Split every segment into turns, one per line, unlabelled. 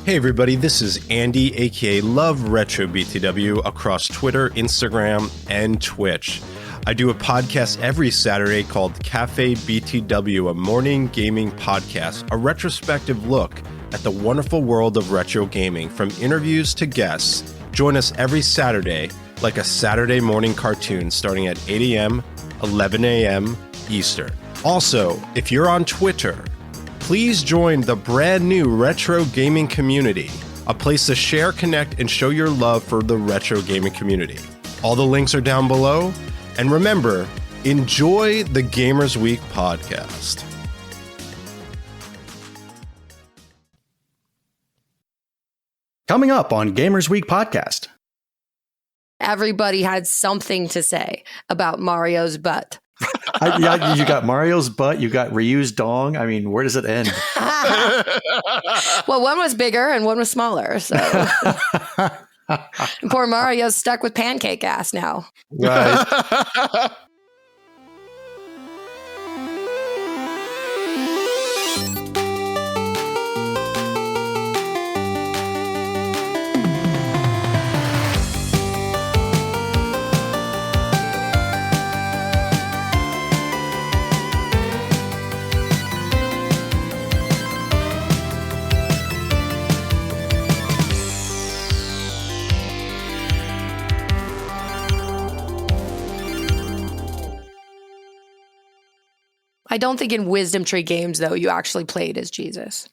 Hey everybody, this is Andy, aka Love Retro BTW, across Twitter, Instagram, and Twitch. I do a podcast every Saturday called Cafe BTW, a morning gaming podcast, a retrospective look at the wonderful world of retro gaming, from interviews to guests. Join us every Saturday, like a Saturday morning cartoon, starting at 8 a.m., 11 a.m. Eastern. Also, if you're on Twitter, please join the brand new retro gaming community, a place to share, connect, and show your love for the retro gaming community. All the links are down below. And remember, enjoy the Gamers Week podcast.
Coming up on Gamers Week podcast.
Everybody had something to say about Mario's butt.
Yeah, you got Mario's butt, you got Ryu's dong. I mean, where does it end?
Well, one was bigger and one was smaller. So poor Mario's stuck with pancake ass now.
Right.
I don't think in Wisdom Tree games, though, you actually played as Jesus.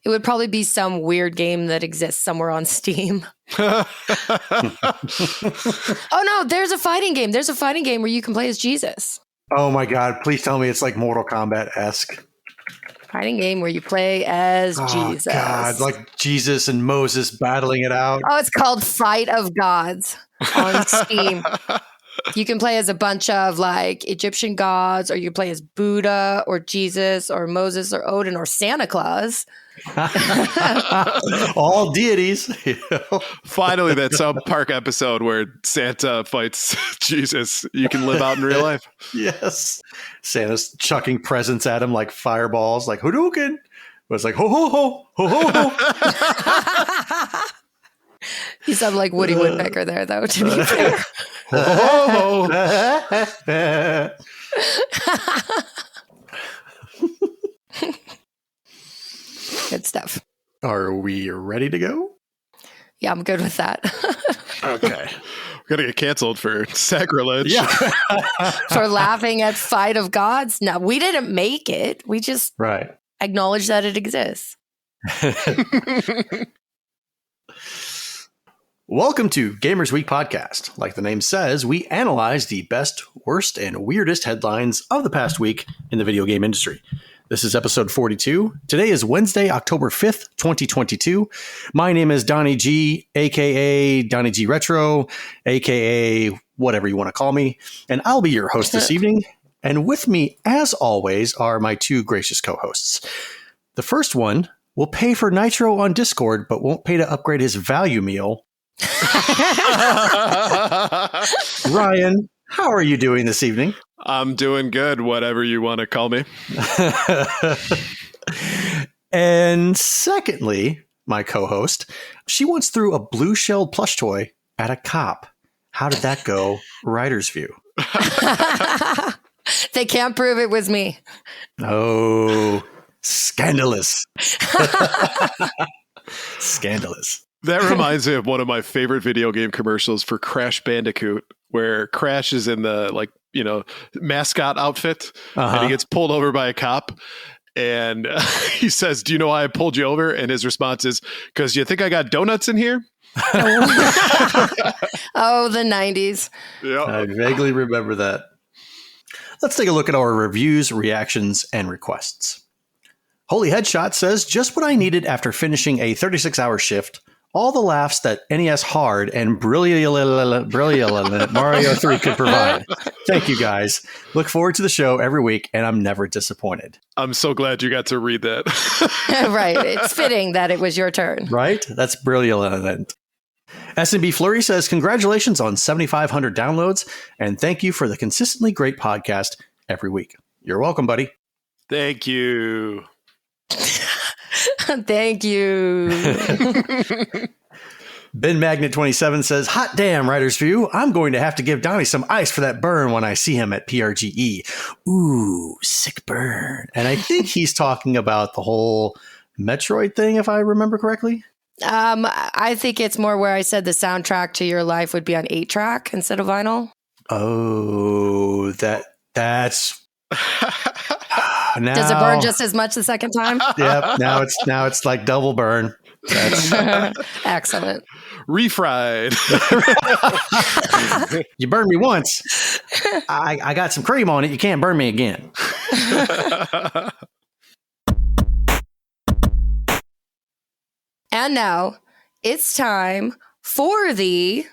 It would probably be some weird game that exists somewhere on Steam. Oh, no, there's a fighting game. There's a fighting game where you can play as Jesus.
Oh my God, please tell me it's like Mortal Kombat-esque.
Fighting game where you play as Jesus.
God, like Jesus and Moses battling it out.
Oh, it's called Fight of Gods on Steam. You can play as a bunch of like Egyptian gods, or you can play as Buddha or Jesus or Moses or Odin or Santa Claus.
All deities.
Finally, that South Park episode where Santa fights Jesus, you can live out in real life.
Yes. Santa's chucking presents at him like fireballs, like Hadouken. But it's like, ho, ho, ho, ho, ho, ho.
You sound like Woody Woodpecker there, though, to be fair. Good stuff.
Are we ready to go?
Yeah, I'm good with that.
Okay.
We're going to get canceled for sacrilege.
Yeah.
For laughing at Fight of Gods? No, we didn't make it. We just acknowledge that it exists.
Welcome to Gamers Week podcast. Like the name says, we analyze the best, worst, and weirdest headlines of the past week in the video game industry. This is episode 42. Today is Wednesday, October 5th, 2022. My name is Donnie G, a.k.a. Donnie G Retro, a.k.a. whatever you want to call me, and I'll be your host this evening. And with me, as always, are my two gracious co-hosts. The first one will pay for Nitro on Discord, but won't pay to upgrade his value meal. Ryan, how are you doing this evening?
I'm doing good, whatever you want to call me.
And secondly, my co-host, she once threw a blue-shelled plush toy at a cop. How did that go? Writer's view.
They can't prove it was me.
Oh, scandalous. Scandalous.
That reminds me of one of my favorite video game commercials for Crash Bandicoot, where Crash is in the mascot outfit, and he gets pulled over by a cop, and he says, "Do you know why I pulled you over?" And his response is, "Because you think I got donuts in here?"
Oh, the 90s.
Yeah,
I vaguely remember that. Let's take a look at our reviews, reactions, and requests. Holy Headshot says, just what I needed after finishing a 36-hour shift. All the laughs that NES Hard and brilliant Mario 3 could provide. Thank you, guys. Look forward to the show every week, and I'm never disappointed.
I'm so glad you got to read that.
Right. It's fitting that it was your turn.
Right? That's brilliant. SMB Flurry says, congratulations on 7,500 downloads, and thank you for the consistently great podcast every week. You're welcome, buddy.
Thank you.
Thank you.
Ben Magnet 27 says, hot damn, Writer's View. I'm going to have to give Donnie some ice for that burn when I see him at PRGE. Ooh, sick burn. And I think he's talking about the whole Metroid thing, if I remember correctly.
I think it's more where I said the soundtrack to your life would be on 8-track instead of vinyl.
Oh, that's... Now,
does it burn just as much the second time?
Yep. Now it's like double burn. That's
excellent.
Refried.
You burned me once. I got some cream on it. You can't burn me again.
And now it's time for the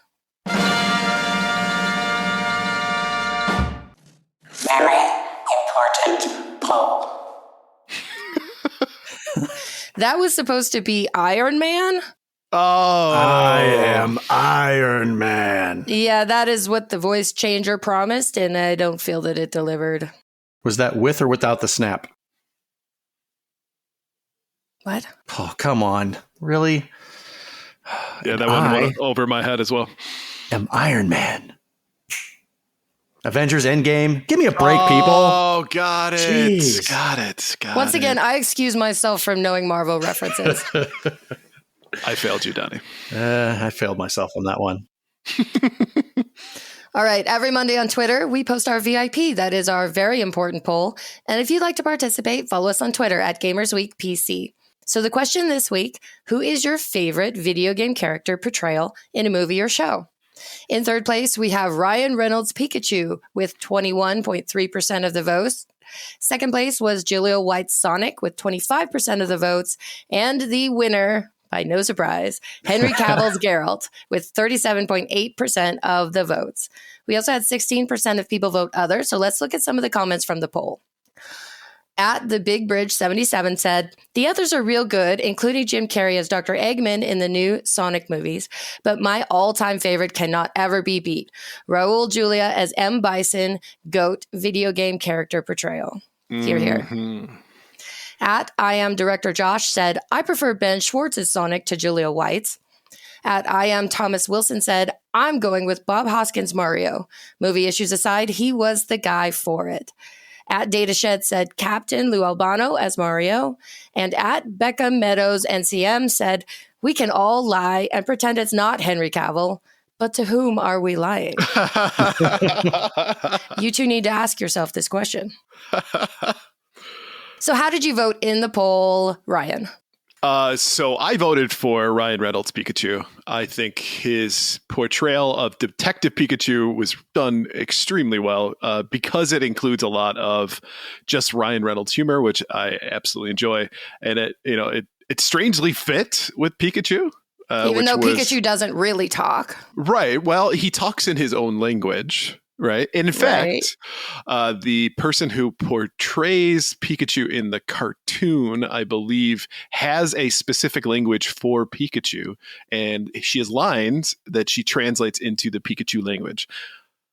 very important poll.
That was supposed to be Iron Man.
Oh,
I am Iron Man.
Yeah, that is what the voice changer promised, and I don't feel that it delivered.
Was that with or without the snap?
What?
Oh, come on. Really?
Yeah, that went over my head as well.
I'm Iron Man. Avengers Endgame. Give me a break, people.
Oh, got it.
Jeez.
Got it.
Once again, I excuse myself from knowing Marvel references.
I failed you, Donnie.
I failed myself on that one.
All right. Every Monday on Twitter, we post our VIP. That is our very important poll. And if you'd like to participate, follow us on Twitter at GamersWeekPC. So the question this week, who is your favorite video game character portrayal in a movie or show? In third place, we have Ryan Reynolds' Pikachu with 21.3% of the votes. Second place was Julia White's Sonic with 25% of the votes. And the winner, by no surprise, Henry Cavill's Geralt with 37.8% of the votes. We also had 16% of people vote other. So let's look at some of the comments from the poll. At the Big Bridge 77 said, the others are real good, including Jim Carrey as Dr. Eggman in the new Sonic movies, but my all-time favorite cannot ever be beat. Raul Julia as M. Bison, GOAT video game character portrayal. Hear, hear. At I Am Director Josh said, I prefer Ben Schwartz's Sonic to Julia White's. At I Am Thomas Wilson said, I'm going with Bob Hoskins' Mario. Movie issues aside, he was the guy for it. At Datashed said Captain Lou Albano as Mario. And at Becca Meadows NCM said, we can all lie and pretend it's not Henry Cavill, but to whom are we lying? You two need to ask yourself this question. So how did you vote in the poll, Ryan?
So I voted for Ryan Reynolds' Pikachu. I think his portrayal of Detective Pikachu was done extremely well because it includes a lot of just Ryan Reynolds humor, which I absolutely enjoy. And it strangely fit with Pikachu.
Even though Pikachu doesn't really talk.
Right. Well, he talks in his own language. Right. And in fact, the person who portrays Pikachu in the cartoon, I believe, has a specific language for Pikachu. And she has lines that she translates into the Pikachu language.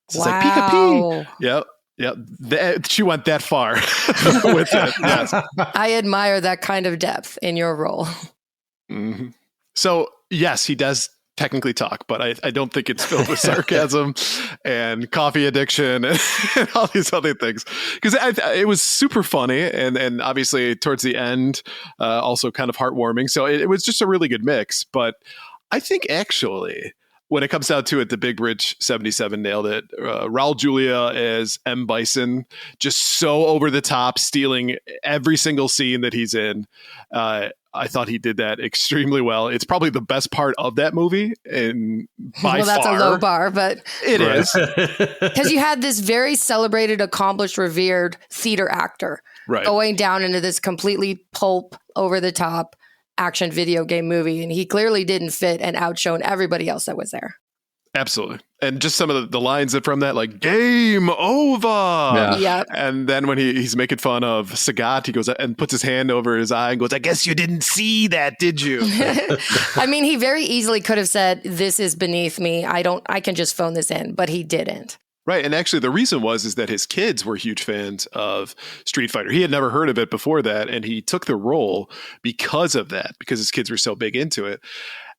So it's like Pika-Pee. Yep. She went that far with it. Yes.
I admire that kind of depth in your role.
Mm-hmm. So, yes, he does technically talk, but I don't think it's filled with sarcasm and coffee addiction and all these other things. Because it was super funny and obviously towards the end, also kind of heartwarming. So it was just a really good mix. But I think actually, when it comes down to it, the Big Bridge 77 nailed it. Raul Julia as M. Bison, just so over the top, stealing every single scene that he's in. I thought he did that extremely well. It's probably the best part of that movie. And by
that's
far,
a low bar, but
it is.
Because you had this very celebrated, accomplished, revered theater actor going down into this completely pulp, over the top action video game movie. And he clearly didn't fit and outshone everybody else that was there.
Absolutely. And just some of the lines from that, like, game over.
Yeah. Yep.
And then when he's making fun of Sagat, he goes and puts his hand over his eye and goes, I guess you didn't see that, did you?
I mean, he very easily could have said, this is beneath me. I can just phone this in, but he didn't.
Right. And actually the reason is that his kids were huge fans of Street Fighter. He had never heard of it before that. And he took the role because of that, because his kids were so big into it.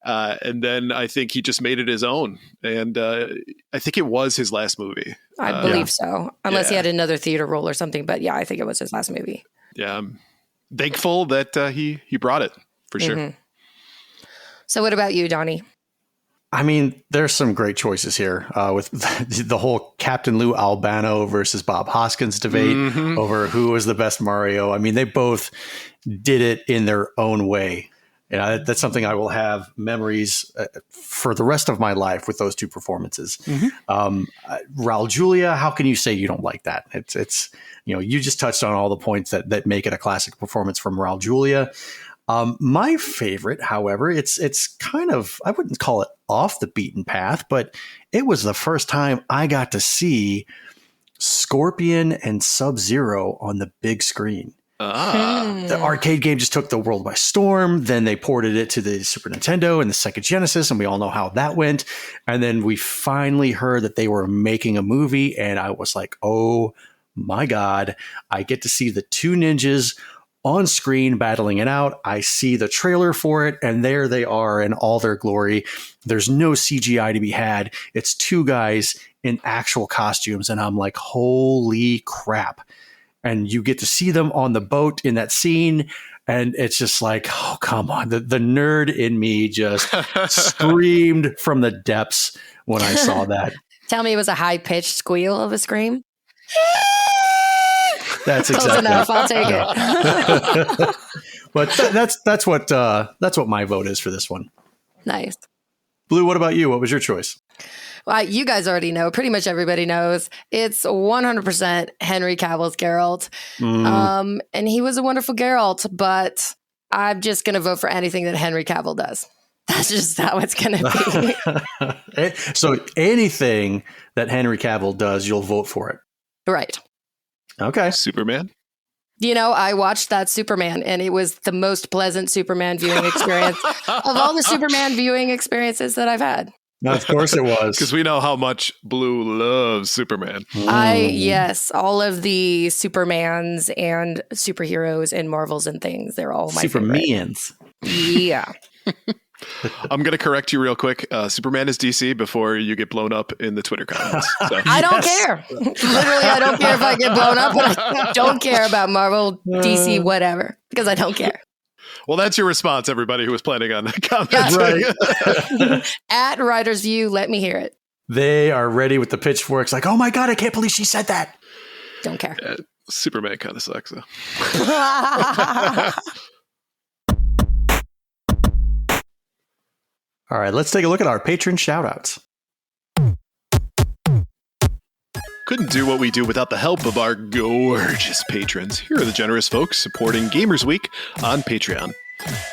And then I think he just made it his own. And I think it was his last movie.
I believe so. Unless he had another theater role or something. But yeah, I think it was his last movie.
Yeah. I'm thankful that he brought it for sure.
Mm-hmm. So what about you, Donnie?
I mean, there's some great choices here with the whole Captain Lou Albano versus Bob Hoskins debate over who was the best Mario. I mean, they both did it in their own way. That's something I will have memories for the rest of my life with those two performances. Raul Julia, how can you say you don't like that? It's you just touched on all the points that make it a classic performance from Raul Julia. My favorite, however, it's kind of, I wouldn't call it off the beaten path, but it was the first time I got to see Scorpion and Sub-Zero on the big screen. The arcade game just took the world by storm. Then they ported it to the Super Nintendo and the Sega Genesis, and we all know how that went. And then we finally heard that they were making a movie, and I was like, oh my God, I get to see the two ninjas on screen battling it out. I see the trailer for it, and there they are in all their glory. There's no CGI to be had. It's two guys in actual costumes, and I'm like, holy crap. And you get to see them on the boat in that scene, and it's just like, oh, come on. The nerd in me just screamed from the depths when I saw that.
Tell me it was a high-pitched squeal of a scream.
That's
close
exactly
enough. I'll take it.
But that's what my vote is for this one.
Nice.
Blue, what about you? What was your choice?
Well, you guys already know. Pretty much everybody knows. It's 100% Henry Cavill's Geralt. And he was a wonderful Geralt, but I'm just going to vote for anything that Henry Cavill does. That's just how it's going to
be. So anything that Henry Cavill does, you'll vote for it.
Right.
Okay.
Superman?
I watched that Superman, and it was the most pleasant Superman viewing experience of all the Superman viewing experiences that I've had.
Of course it was.
Because we know how much Blue loves Superman.
Yes, all of the Supermans and superheroes and Marvels and things. They're all my
Supermans.
Yeah.
I'm going to correct you real quick. Superman is DC before you get blown up in the Twitter comments. So.
I don't care. Literally, I don't care if I get blown up, but I don't care about Marvel, DC, whatever, because I don't care.
Well, that's your response, everybody who was planning on commenting.
Right.
At Writer's View, let me hear it.
They are ready with the pitchforks like, oh my God, I can't believe she said that.
Don't care.
Superman kind of sucks, though.
All right, let's take a look at our patron shoutouts.
Couldn't do what we do without the help of our gorgeous patrons. Here are the generous folks supporting Gamers Week on Patreon.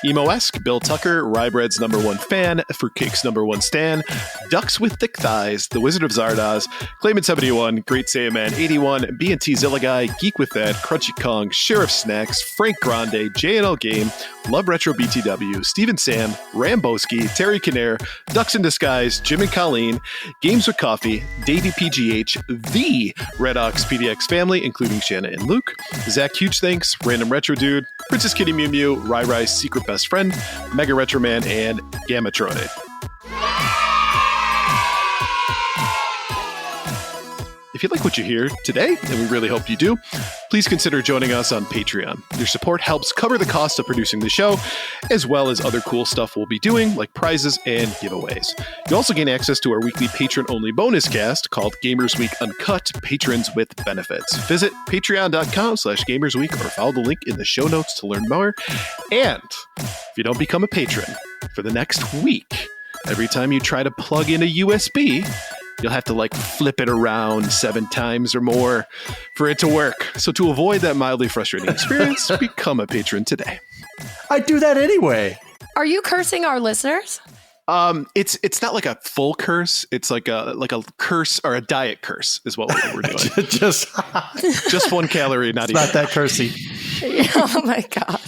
Emo-esque, Bill Tucker, Rybread's #1 fan, Fruitcake's #1 stan, Ducks with Thick Thighs, The Wizard of Zardoz, Clayman71, Great Saiyaman 81, B&T Zillaguy, Geek with That, Crunchy Kong, Sheriff Snacks, Frank Grande, JNL Game, Love Retro BTW, Steven Sam, Ramboski, Terry Kinnair, Ducks in Disguise, Jim and Colleen, Games with Coffee, Davey PGH, the Red Ox PDX family, including Shanna and Luke, Zach Huge Thanks, Random Retro Dude, Princess Kitty Mew Mew, Rai Secret Best Friend, Mega Retro Man, and Gamatronic. If you like what you hear today, and we really hope you do, please consider joining us on Patreon. Your support helps cover the cost of producing the show, as well as other cool stuff we'll be doing, like prizes and giveaways. You also gain access to our weekly patron-only bonus cast called Gamers Week Uncut, Patrons with Benefits. Visit patreon.com/gamersweek or follow the link in the show notes to learn more. And if you don't become a patron for the next week, every time you try to plug in a USB, you'll have to flip it around 7 times or more for it to work. So to avoid that mildly frustrating experience, become a patron today.
I do that anyway.
Are you cursing our listeners?
It's not like a full curse. It's like a curse or a diet curse is what we're doing. just 1 calorie, not even.
Not that cursy.
Oh my God.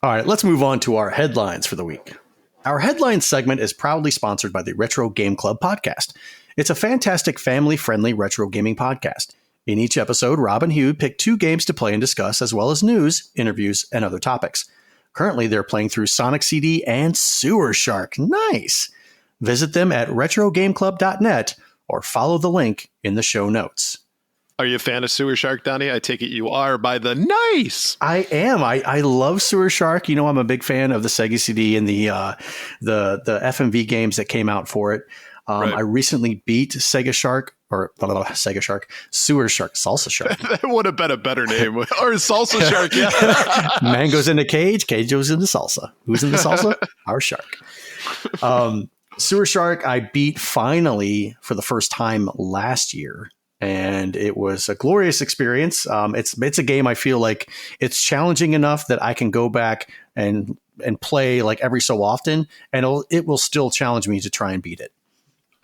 All right, let's move on to our headlines for the week. Our headline segment is proudly sponsored by the Retro Game Club podcast. It's a fantastic family-friendly retro gaming podcast. In each episode, Rob and Hugh pick 2 games to play and discuss, as well as news, interviews, and other topics. Currently, they're playing through Sonic CD and Sewer Shark. Nice! Visit them at retrogameclub.net or follow the link in the show notes.
Are you a fan of Sewer Shark, Donnie? I take it you are by the nice.
I am. I love Sewer Shark. You know, I'm a big fan of the Sega CD and the FMV games that came out for it.
Right.
I recently beat Sewer Shark, Salsa Shark.
That would have been a better name. Or Salsa Shark, yeah.
Man goes in the cage goes into salsa. Who's in the salsa? Our shark. Sewer Shark, I beat finally for the first time last year. And it was a glorious experience. It's a game I feel like it's challenging enough that I can go back and play like every so often, and it will still challenge me to try and beat it.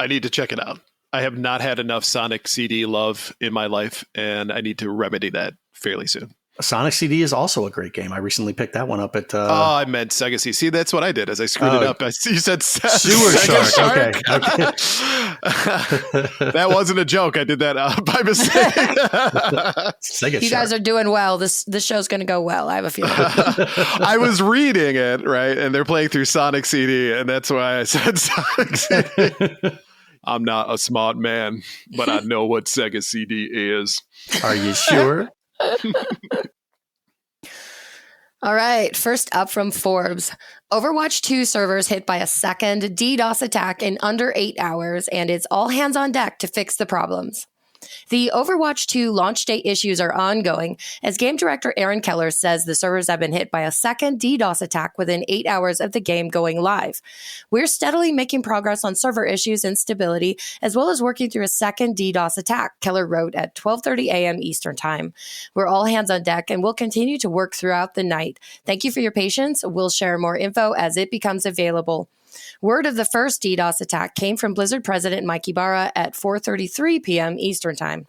I need to check it out. I have not had enough Sonic CD love in my life, and I need to remedy that fairly soon.
Sonic CD is also a great game. I recently picked that one up at...
I meant Sega CD. See, that's what I did as I screwed it up. You said
Sewer Shark. Okay.
That wasn't a joke. I did that by mistake.
Sega
You guys are doing well. This show's going to go well. I have a feeling.
I was reading it, right? And they're playing through Sonic CD, and that's why I said Sonic CD. I'm not a smart man, but I know what Sega CD is.
Are you sure?
All right. First up from Forbes. Overwatch 2 servers hit by a second DDoS attack in under 8 hours, and it's all hands on deck to fix the problems. The Overwatch 2 launch date issues are ongoing, as game director Aaron Keller says the servers have been hit by a second DDoS attack within 8 hours of the game going live. We're steadily making progress on server issues and stability, as well as working through a second DDoS attack, Keller wrote at 12:30 a.m. Eastern Time. We're all hands on deck, and we'll continue to work throughout the night. Thank you for your patience. We'll share more info as it becomes available. Word of the first DDoS attack came from Blizzard President Mike Ibarra at 4:33 p.m. Eastern Time.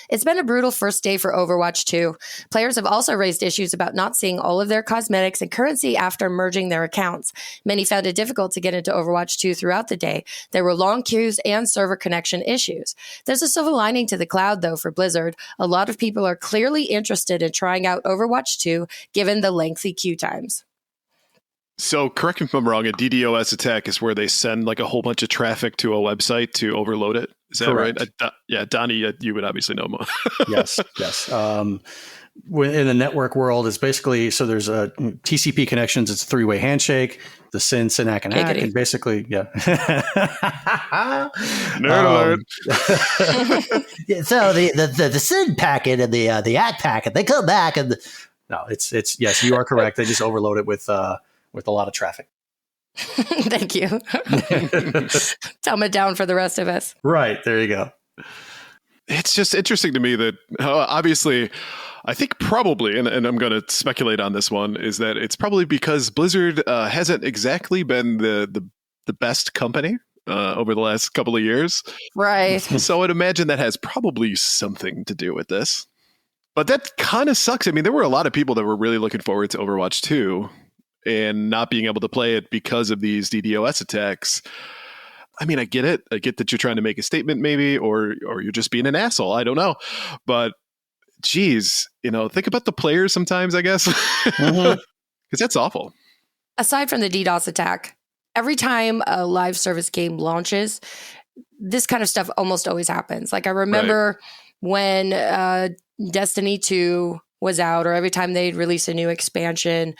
It's been a brutal first day for Overwatch 2. Players have also raised issues about not seeing all of their cosmetics and currency after merging their accounts. Many found it difficult to get into Overwatch 2 throughout the day. There were long queues and server connection issues. There's a silver lining to the cloud, though, for Blizzard. A lot of people are clearly interested in trying out Overwatch 2, given the lengthy queue times.
So correct me if I'm wrong, a DDoS attack is where they send like a whole bunch of traffic to a website to overload it. Is that
Correct.
right? Yeah, Donnie, you would obviously know more.
Yes. In the network world, it's basically, so there's a TCP connections. It's a 3-way handshake. The SYN, SYNAC, and ACK, and basically, yeah.
Nerd alert.
Yeah, so the SYN packet and the ACK packet, they come back and no, it's yes, you are correct. They just overload it with a lot of traffic.
Thank you. Dumb it down for the rest of us.
Right. There you go.
It's just interesting to me that obviously, I think probably, and I'm going to speculate on this one, is that it's probably because Blizzard hasn't exactly been the best company over the last couple of years.
Right.
So I'd imagine that has probably something to do with this. But that kind of sucks. I mean, there were a lot of people that were really looking forward to Overwatch 2 and not being able to play it because of these DDoS attacks. I mean, I get it. I get that you're trying to make a statement maybe, or you're just being an asshole. I don't know. But geez, think about the players sometimes, I guess. Because that's awful.
Aside from the DDoS attack, every time a live service game launches, this kind of stuff almost always happens. Like I remember when Destiny 2 was out, or every time they'd release a new expansion,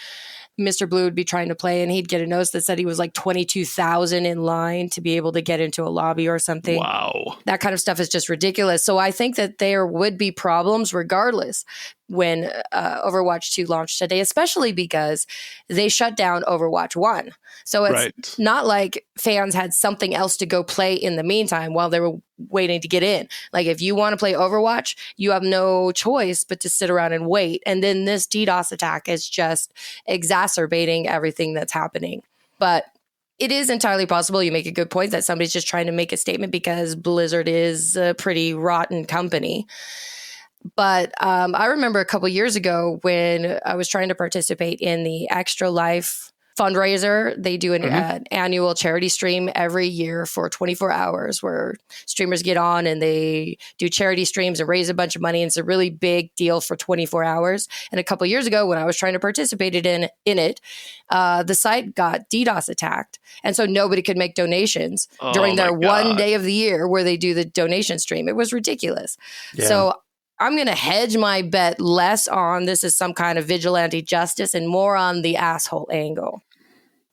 Mr. Blue would be trying to play and he'd get a notice that said he was like 22,000 in line to be able to get into a lobby or something.
Wow.
That kind of stuff is just ridiculous. So I think that there would be problems regardless when Overwatch 2 launched today, especially because they shut down Overwatch 1. So it's not like fans had something else to go play in the meantime while they were waiting to get in. Like if you want to play Overwatch, you have no choice but to sit around and wait. And then this DDoS attack is just exacerbating everything that's happening. But it is entirely possible, you make a good point, that somebody's just trying to make a statement because Blizzard is a pretty rotten company. But I remember a couple years ago when I was trying to participate in the Extra Life fundraiser. They do an annual charity stream every year for 24 hours where streamers get on and they do charity streams and raise a bunch of money. And it's a really big deal for 24 hours. And a couple of years ago, when I was trying to participate in it, the site got DDoS attacked. And so nobody could make donations during their one day of the year where they do the donation stream. It was ridiculous. Yeah. So I'm going to hedge my bet less on this is some kind of vigilante justice and more on the asshole angle.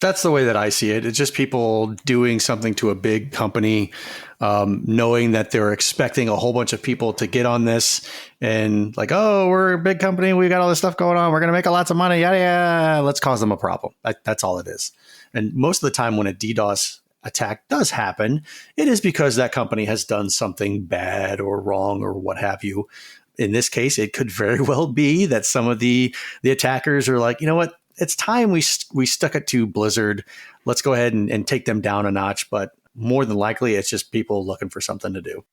That's the way that I see it. It's just people doing something to a big company, knowing that they're expecting a whole bunch of people to get on this and like, oh, we're a big company. We got all this stuff going on. We're going to make lots of money. Yeah. Let's cause them a problem. That's all it is. And most of the time when a DDoS attack does happen, it is because that company has done something bad or wrong or what have you. In this case, it could very well be that some of the attackers are like, you know what? It's time we stuck it to Blizzard. Let's go ahead and take them down a notch. But more than likely, it's just people looking for something to do.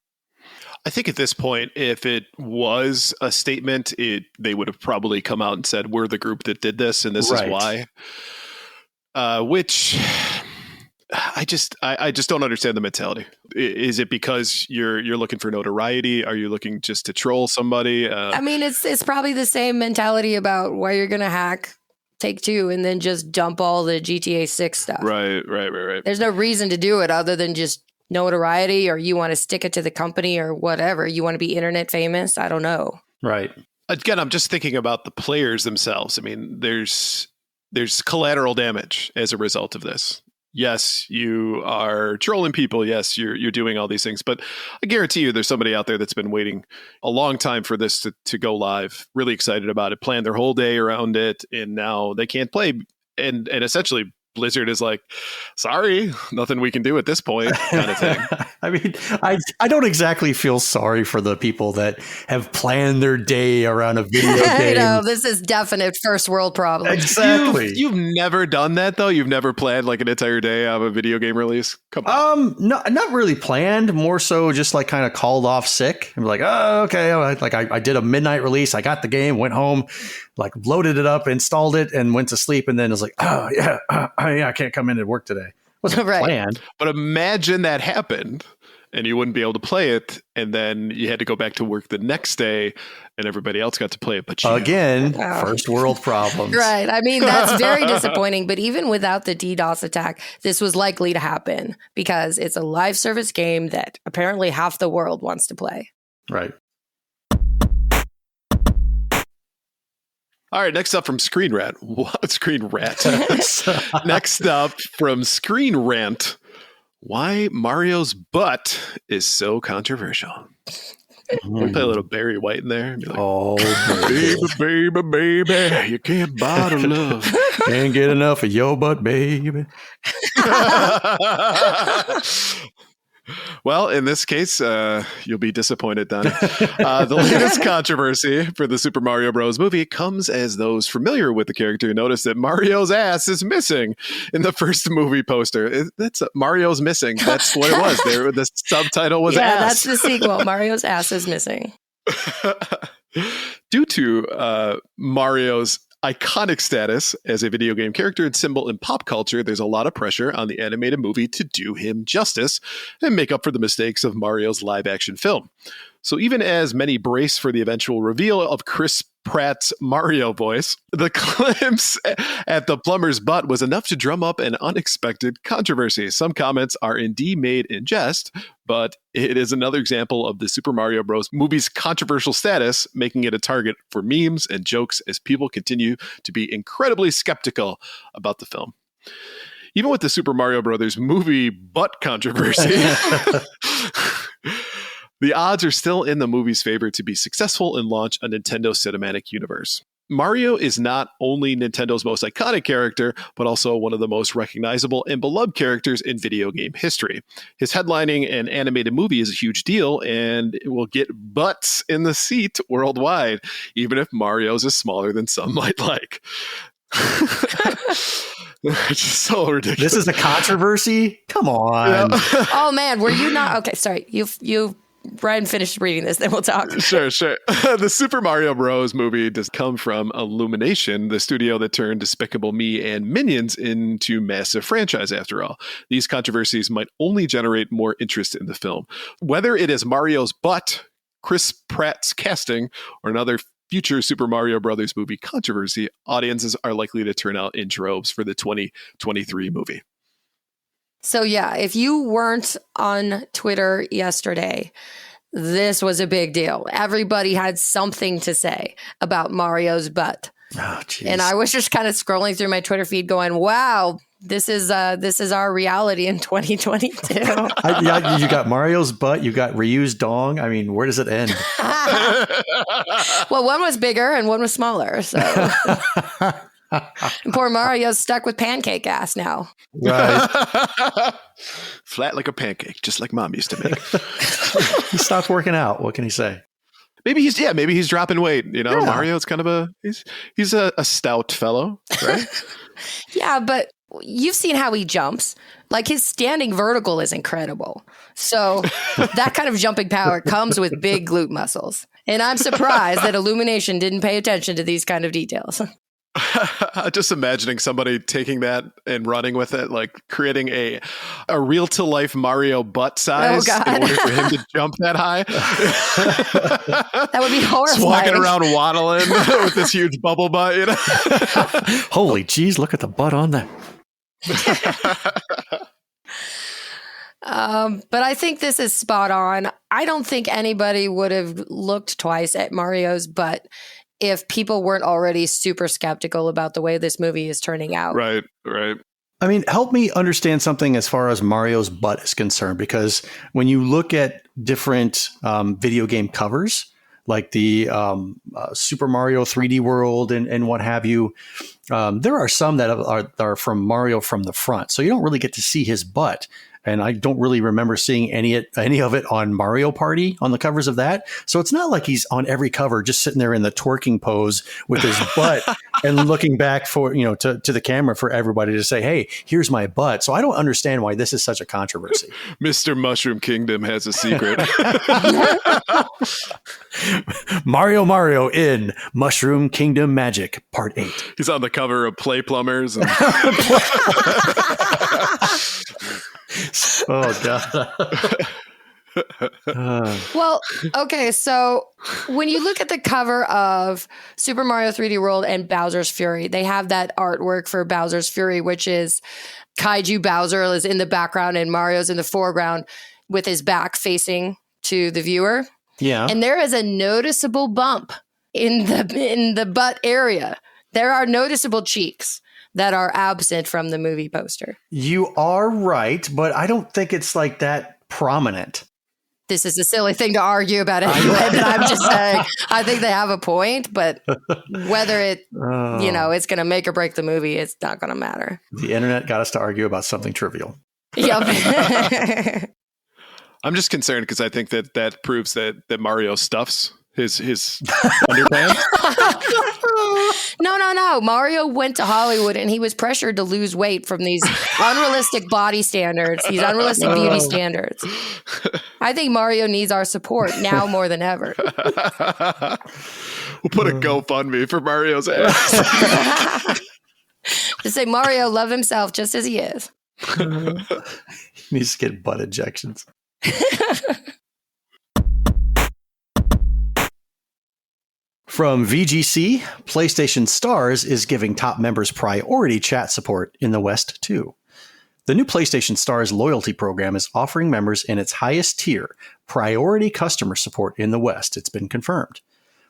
I think at this point, if it was a statement, they would have probably come out and said, we're the group that did this and this is why. Which I just don't understand the mentality. Is it because you're looking for notoriety? Are you looking just to troll somebody?
I mean, it's probably the same mentality about why you're going to hack Take-Two and then just dump all the GTA 6 stuff.
Right.
There's no reason to do it other than just notoriety, or you want to stick it to the company or whatever. You want to be internet famous. I don't know.
Right.
Again, I'm just thinking about the players themselves. I mean, there's collateral damage as a result of this. Yes, you are trolling people. Yes, you're doing all these things. But I guarantee you there's somebody out there that's been waiting a long time for this to go live, really excited about it, planned their whole day around it, and now they can't play. And essentially Blizzard is like, sorry, nothing we can do at this point, kind of thing.
I mean, I don't exactly feel sorry for the people that have planned their day around a video game.
I know, this is definite first world problem.
Exactly.
You've never done that, though? You've never planned like an entire day of a video game release? Come on.
No, not really planned. More so just like kind of called off sick. I'm like, oh, okay. Like I did a midnight release. I got the game, went home, like loaded it up, installed it, and went to sleep. And then it was like, oh, yeah, I can't come in and work today. Wasn't planned.
But imagine that happened and you wouldn't be able to play it. And then you had to go back to work the next day and everybody else got to play it. But
again, first world problems.
Right. I mean, that's very disappointing. But even without the DDoS attack, this was likely to happen because it's a live service game that apparently half the world wants to play.
Right.
All right, next up from Screen Rant. What? Screen Rant. Next up from Screen Rant. Why Mario's butt is so controversial. We'll play a little Barry White in there. And be like,
oh,
baby, you can't bottle love.
Can't get enough of your butt, baby.
Well, in this case, you'll be disappointed, Donnie. The latest controversy for the Super Mario Bros. Movie comes as those familiar with the character notice that Mario's ass is missing in the first movie poster. That's Mario's missing. That's what it was. The subtitle was ass.
Yeah, that's the sequel. Mario's ass is missing.
Due to Mario's iconic status as a video game character and symbol in pop culture, there's a lot of pressure on the animated movie to do him justice and make up for the mistakes of Mario's live-action film. So even as many brace for the eventual reveal of Chris Pratt's Mario voice, the glimpse at the plumber's butt was enough to drum up an unexpected controversy. Some comments are indeed made in jest, but it is another example of the Super Mario Bros. Movie's controversial status, making it a target for memes and jokes as people continue to be incredibly skeptical about the film. Even with the Super Mario Brothers movie butt controversy, the odds are still in the movie's favor to be successful and launch a Nintendo cinematic universe. Mario is not only Nintendo's most iconic character, but also one of the most recognizable and beloved characters in video game history. His headlining an animated movie is a huge deal, and it will get butts in the seat worldwide, even if Mario's is smaller than some might like. It's just so ridiculous.
This is a controversy? Come on.
Oh, man, were you not? Okay, sorry. Brian finish reading this, then we'll talk.
Sure. The Super Mario Bros. Movie does come from Illumination, the studio that turned Despicable Me and Minions into massive franchise, after all. These controversies might only generate more interest in the film. Whether it is Mario's butt, Chris Pratt's casting, or another future Super Mario Brothers movie controversy, audiences are likely to turn out in droves for the 2023 movie.
So yeah, if you weren't on Twitter yesterday, this was a big deal. Everybody had something to say about Mario's butt.
Oh, geez.
And I was just kind of scrolling through my Twitter feed going, wow, this is our reality in 2022.
Yeah, you got Mario's butt, you got Ryu's dong. I mean, where does it end?
Well, one was bigger and one was smaller. So and poor Mario's stuck with pancake ass now.
Right.
Flat like a pancake, just like Mom used to make.
He stopped working out. What can he say?
Maybe he's dropping weight. You know,
Yeah.
Mario's kind of he's a stout fellow, right?
Yeah, but you've seen how he jumps. Like his standing vertical is incredible. So that kind of jumping power comes with big glute muscles. And I'm surprised that Illumination didn't pay attention to these kind of details.
Just imagining somebody taking that and running with it, like creating a real to life Mario butt size in order for him to jump that high.
That would be horrifying.
Just walking around waddling with this huge bubble butt, you know?
Holy jeez, look at the butt on that.
But I think this is spot on. I don't think anybody would have looked twice at Mario's butt if people weren't already super skeptical about the way this movie is turning out.
Right.
I mean, help me understand something as far as Mario's butt is concerned, because when you look at different video game covers, like the Super Mario 3D World and what have you, there are some that are from Mario from the front. So you don't really get to see his butt. And I don't really remember seeing any of it on Mario Party on the covers of that. So it's not like he's on every cover just sitting there in the twerking pose with his butt and looking back for, to the camera for everybody to say, hey, here's my butt. So I don't understand why this is such a controversy.
Mr. Mushroom Kingdom has a secret.
Mario in Mushroom Kingdom Magic Part 8.
He's on the cover of Play Plumbers. And
oh, God.
Well, okay, so when you look at the cover of Super Mario 3D World and Bowser's Fury, they have that artwork for Bowser's Fury, which is Kaiju Bowser is in the background and Mario's in the foreground with his back facing to the viewer.
Yeah.
And there is a noticeable bump in the butt area. There are noticeable cheeks that are absent from the movie poster.
You are right, but I don't think it's like that prominent.
This is a silly thing to argue about anyway, but I'm just saying, I think they have a point, but whether it's going to make or break the movie, it's not going to matter.
The internet got us to argue about something trivial.
Yep.
I'm just concerned because I think that proves that Mario stuffs his underpants.
No. Mario went to Hollywood and he was pressured to lose weight from these unrealistic body standards, these unrealistic beauty standards. I think Mario needs our support now more than ever.
We'll put a GoFundMe for Mario's ass.
To say Mario love himself just as he is.
He needs to get butt injections. From VGC, PlayStation Stars is giving top members priority chat support in the West, too. The new PlayStation Stars loyalty program is offering members in its highest tier priority customer support in the West. It's been confirmed.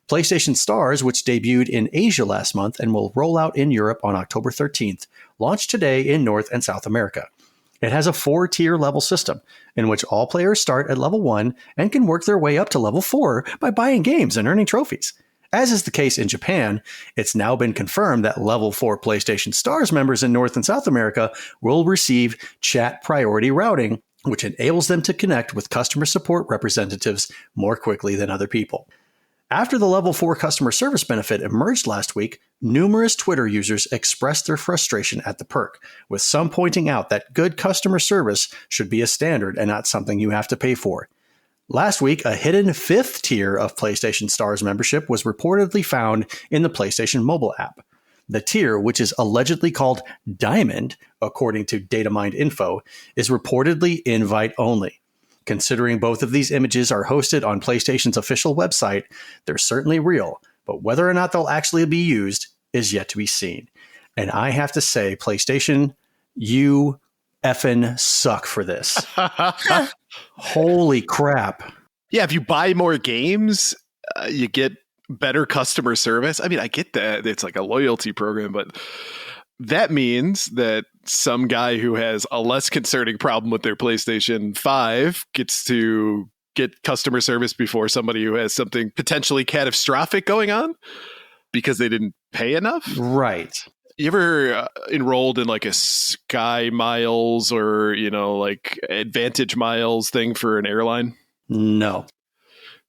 PlayStation Stars, which debuted in Asia last month and will roll out in Europe on October 13th, launched today in North and South America. It has a 4-tier level system in which all players start at level 1 and can work their way up to level 4 by buying games and earning trophies. As is the case in Japan, it's now been confirmed that level 4 PlayStation Stars members in North and South America will receive chat priority routing, which enables them to connect with customer support representatives more quickly than other people. After the level 4 customer service benefit emerged last week, numerous Twitter users expressed their frustration at the perk, with some pointing out that good customer service should be a standard and not something you have to pay for. Last week, a hidden 5th tier of PlayStation Stars membership was reportedly found in the PlayStation mobile app. The tier, which is allegedly called Diamond, according to Datamined Info, is reportedly invite only. Considering both of these images are hosted on PlayStation's official website, they're certainly real, but whether or not they'll actually be used is yet to be seen. And I have to say, PlayStation, you effing suck for this. Holy crap.
Yeah, if you buy more games, you get better customer service. I mean, I get that it's like a loyalty program, but that means that some guy who has a less concerning problem with their PlayStation 5 gets to get customer service before somebody who has something potentially catastrophic going on because they didn't pay enough.
Right.
You ever enrolled in like a Sky Miles or, like Advantage Miles thing for an airline?
No.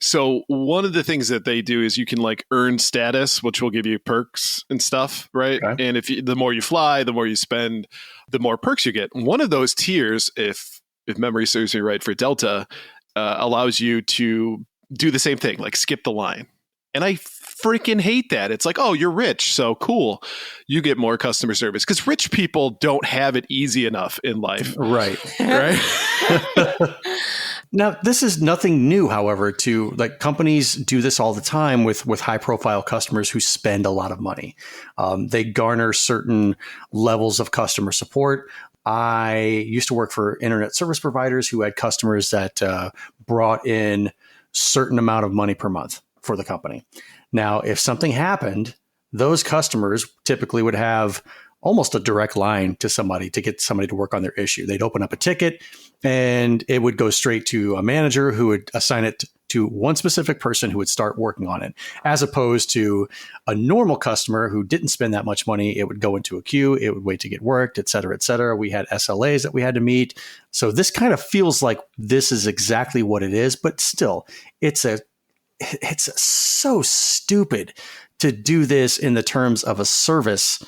So one of the things that they do is you can like earn status, which will give you perks and stuff, right?
Okay.
And the more you fly, the more you spend, the more perks you get. One of those tiers, if memory serves me right, for Delta, allows you to do the same thing, like skip the line. And I freaking hate that. It's like, oh, you're rich, so cool. You get more customer service because rich people don't have it easy enough in life.
Right.
Right.
Now, this is nothing new, however, to like companies do this all the time with high profile customers who spend a lot of money. They garner certain levels of customer support. I used to work for internet service providers who had customers that brought in certain amount of money per month for the company. Now, if something happened, those customers typically would have almost a direct line to somebody to get somebody to work on their issue. They'd open up a ticket and it would go straight to a manager who would assign it to one specific person who would start working on it, as opposed to a normal customer who didn't spend that much money. It would go into a queue. It would wait to get worked, et cetera, et cetera. We had SLAs that we had to meet. So this kind of feels like this is exactly what it is, but still, it's so stupid to do this in the terms of a service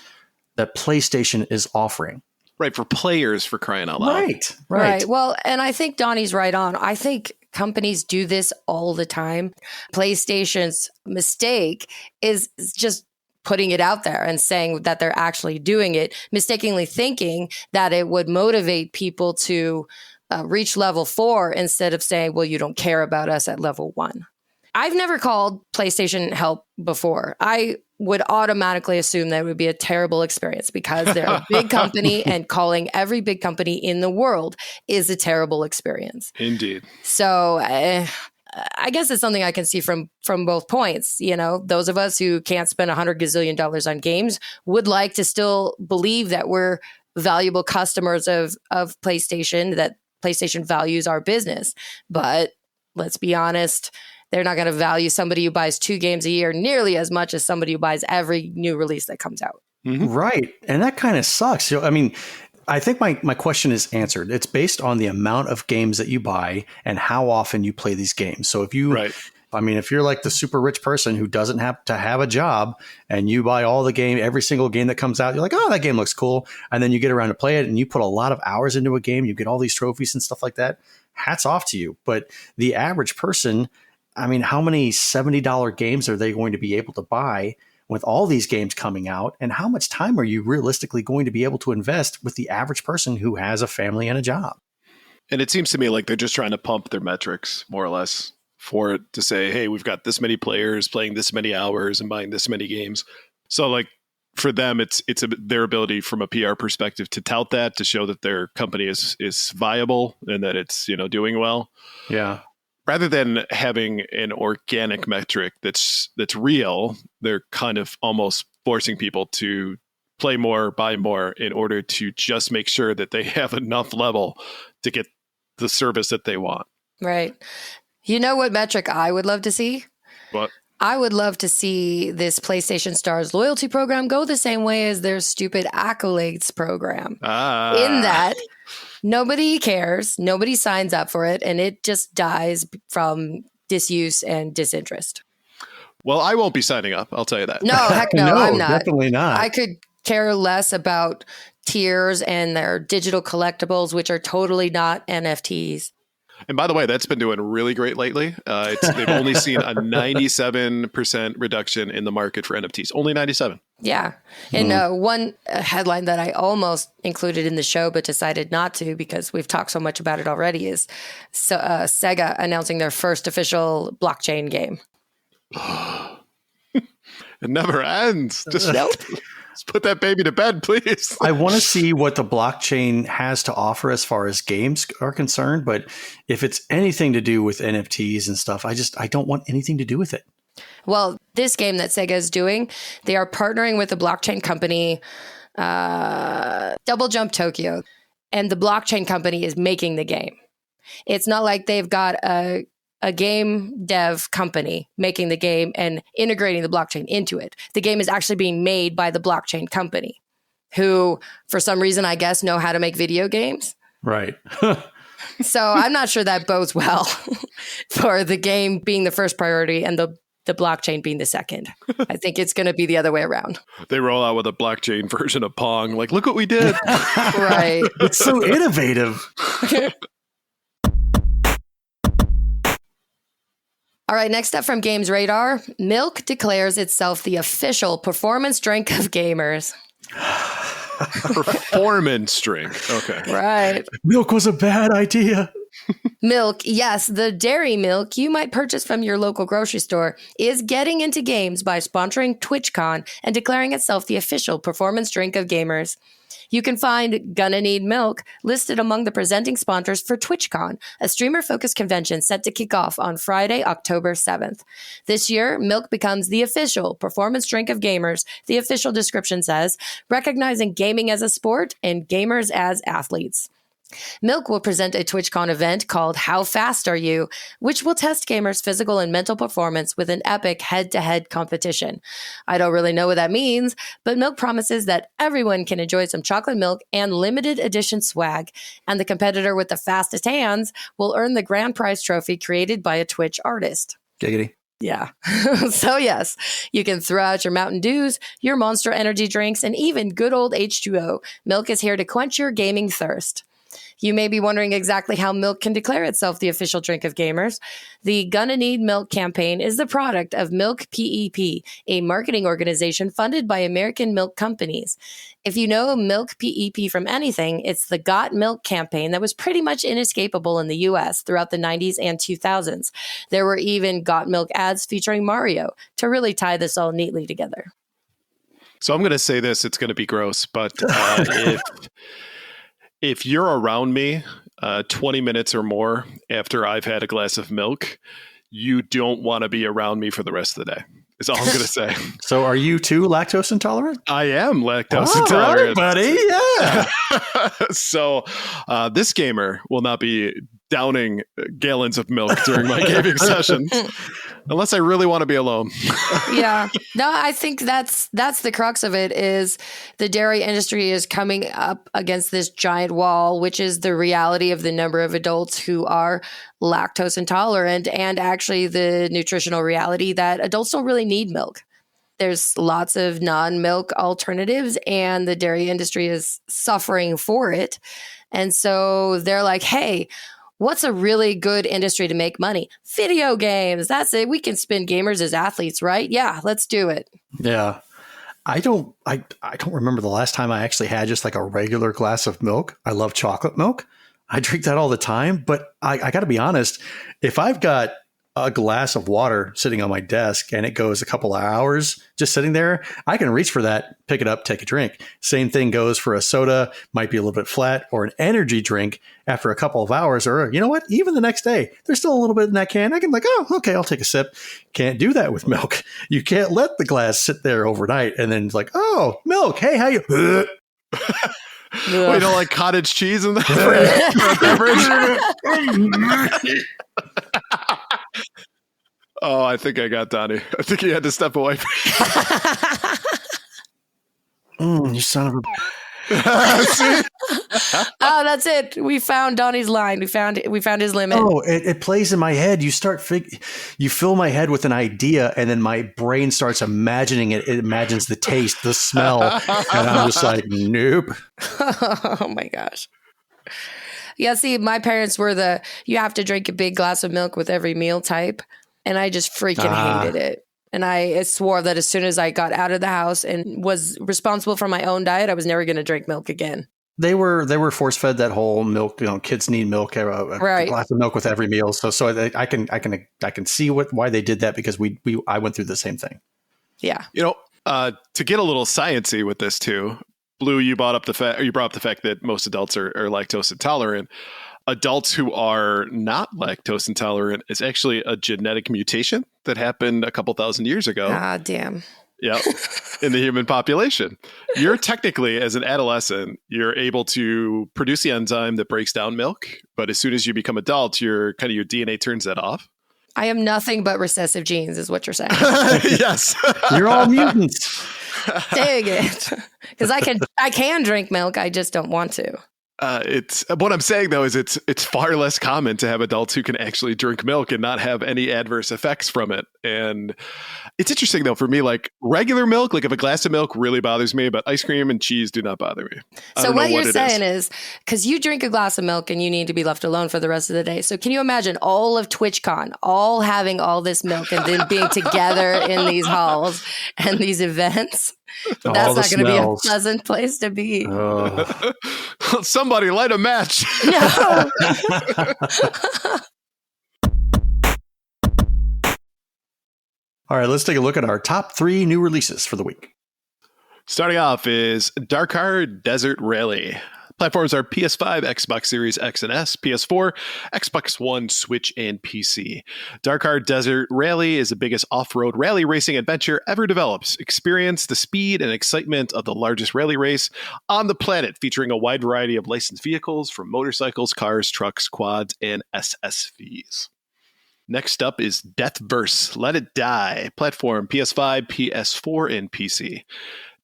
that PlayStation is offering.
Right, for players, for crying out loud.
Right.
Well, and I think Donnie's right on. I think companies do this all the time. PlayStation's mistake is just putting it out there and saying that they're actually doing it, mistakenly thinking that it would motivate people to reach level 4 instead of saying, well, you don't care about us at level 1. I've never called PlayStation help before. I would automatically assume that it would be a terrible experience because they're a big company and calling every big company in the world is a terrible experience.
Indeed.
So I guess it's something I can see from both points. Those of us who can't spend $100 gazillion on games would like to still believe that we're valuable customers of PlayStation, that PlayStation values our business. But let's be honest, they're not going to value somebody who buys 2 games a year nearly as much as somebody who buys every new release that comes out.
Mm-hmm. Right. And that kind of sucks. I mean, I think my question is answered. It's based on the amount of games that you buy and how often you play these games. So if you, if you're like the super rich person who doesn't have to have a job and you buy all the game, every single game that comes out, you're like, oh, that game looks cool. And then you get around to play it and you put a lot of hours into a game, you get all these trophies and stuff like that. Hats off to you. But the average person, I mean, how many $70 games are they going to be able to buy with all these games coming out? And how much time are you realistically going to be able to invest with the average person who has a family and a job?
And it seems to me like they're just trying to pump their metrics more or less for it to say, hey, we've got this many players playing this many hours and buying this many games. So like for them, it's their ability from a PR perspective to tout that, to show that their company is viable and that it's, doing well.
Yeah.
Rather than having an organic metric that's real, they're kind of almost forcing people to play more, buy more in order to just make sure that they have enough level to get the service that they want.
Right. You know what metric I would love to see?
What?
I would love to see this PlayStation Stars loyalty program go the same way as their stupid accolades program. In that nobody cares, nobody signs up for it, and it just dies from disuse and disinterest.
Well, I won't be signing up. I'll tell you that.
No, heck no, I'm not.
Definitely not.
I could care less about tiers and their digital collectibles, which are totally not NFTs.
And by the way, that's been doing really great lately. They've only seen a 97% reduction in the market for NFTs. Only 97.
Yeah. And one headline that I almost included in the show but decided not to because we've talked so much about it already is Sega announcing their first official blockchain game.
It never ends. Just put that baby to bed, please.
I want to see what the blockchain has to offer as far as games are concerned. But if it's anything to do with NFTs and stuff, I don't want anything to do with it.
Well, this game that Sega is doing, they are partnering with a blockchain company, Double Jump Tokyo, and the blockchain company is making the game. It's not like they've got a game dev company making the game and integrating the blockchain into it. The game is actually being made by the blockchain company, who, for some reason, I guess, know how to make video games.
Right.
So I'm not sure that bodes well for the game being the first priority and the blockchain being the second. I think it's going to be the other way around.
They roll out with a blockchain version of Pong. Like, look what we did.
Right.
It's so innovative.
All right, next up from Games Radar, Milk declares itself the official performance drink of gamers.
Performance drink. Okay.
Right.
Milk was a bad idea.
Milk, yes, the dairy milk you might purchase from your local grocery store is getting into games by sponsoring TwitchCon and declaring itself the official performance drink of gamers. You can find Gonna Need Milk listed among the presenting sponsors for TwitchCon, a streamer-focused convention set to kick off on Friday, October 7th. This year, Milk becomes the official performance drink of gamers, the official description says, recognizing gaming as a sport and gamers as athletes. Milk will present a TwitchCon event called How Fast Are You?, which will test gamers' physical and mental performance with an epic head-to-head competition. I don't really know what that means, but Milk promises that everyone can enjoy some chocolate milk and limited edition swag, and the competitor with the fastest hands will earn the grand prize trophy created by a Twitch artist.
Giggity.
Yeah. So yes, you can throw out your Mountain Dews, your Monster energy drinks, and even good old H2O. Milk is here to quench your gaming thirst. You may be wondering exactly how Milk can declare itself the official drink of gamers. The Gonna Need Milk campaign is the product of Milk PEP, a marketing organization funded by American milk companies. If you know Milk PEP from anything, it's the Got Milk campaign that was pretty much inescapable in the US throughout the 90s and 2000s. There were even Got Milk ads featuring Mario to really tie this all neatly together.
So I'm going to say this, it's going to be gross, but if you're around me 20 minutes or more after I've had a glass of milk, you don't want to be around me for the rest of the day, is all I'm going to say.
So are you too lactose intolerant?
I am lactose intolerant.
Right, buddy. Yeah.
So this gamer will not be downing gallons of milk during my gaming sessions, unless I really want to be alone.
Yeah. No, I think that's the crux of it is the dairy industry is coming up against this giant wall, which is the reality of the number of adults who are lactose intolerant and actually the nutritional reality that adults don't really need milk. There's lots of non-milk alternatives and the dairy industry is suffering for it. And so they're like, hey, what's a really good industry to make money? Video games. That's it. We can spin gamers as athletes, right? Yeah, let's do it.
Yeah. I don't remember the last time I actually had just like a regular glass of milk. I love chocolate milk. I drink that all the time, but I got to be honest, if I've got a glass of water sitting on my desk and it goes a couple of hours just sitting there, I can reach for that, pick it up, take a drink. Same thing goes for a soda, might be a little bit flat, or an energy drink after a couple of hours, or you know what, even the next day, there's still a little bit in that can. I can okay, I'll take a sip. Can't do that with milk. You can't let the glass sit there overnight and then it's like, oh, milk, hey, how you?
We don't like cottage cheese in the beverage. Oh, I think I got Donnie. I think he had to step away.
You son of a...
Oh, that's it. We found Donnie's line. We found his limit.
Oh, it plays in my head. You fill my head with an idea, and then my brain starts imagining it. It imagines the taste, the smell, and I'm just like, nope.
Oh my gosh. Yeah, see, my parents were you have to drink a big glass of milk with every meal type. And I just freaking hated it. And I swore that as soon as I got out of the house and was responsible for my own diet, I was never going to drink milk again.
They were force fed that whole milk. Kids need milk, a glass of milk with every meal. So I can see why they did that, because I went through the same thing.
Yeah.
To get a little sciencey with this too, Blue, you brought up the fact that most adults are lactose intolerant. Adults who are not lactose intolerant is actually a genetic mutation that happened a couple thousand years ago.
Ah, damn.
Yeah, in the human population. You're technically, as an adolescent, you're able to produce the enzyme that breaks down milk. But as soon as you become adult, your DNA turns that off.
I am nothing but recessive genes, is what you're saying.
Yes.
You're all mutants.
Dang it. Because I can drink milk. I just don't want to.
It's what I'm saying though is it's far less common to have adults who can actually drink milk and not have any adverse effects from it. And it's interesting though for me, like regular milk, like if a glass of milk really bothers me, but ice cream and cheese do not bother me.
So what you're saying is because you drink a glass of milk and you need to be left alone for the rest of the day. So can you imagine all of TwitchCon all having all this milk and then being together in these halls and these events? That's not going to be a pleasant place to be.
Oh.
Somebody light a match.
No.
All right, let's take a look at our top 3 new releases for the week.
Starting off is Darkar Desert Rally. Platforms are PS5, Xbox Series X and S, PS4, Xbox One, Switch, and PC. Darkar Desert Rally is the biggest off-road rally racing adventure ever developed. Experience the speed and excitement of the largest rally race on the planet, featuring a wide variety of licensed vehicles from motorcycles, cars, trucks, quads, and SSVs. Next up is Deathverse Let It Die. Platform PS5, PS4, and PC.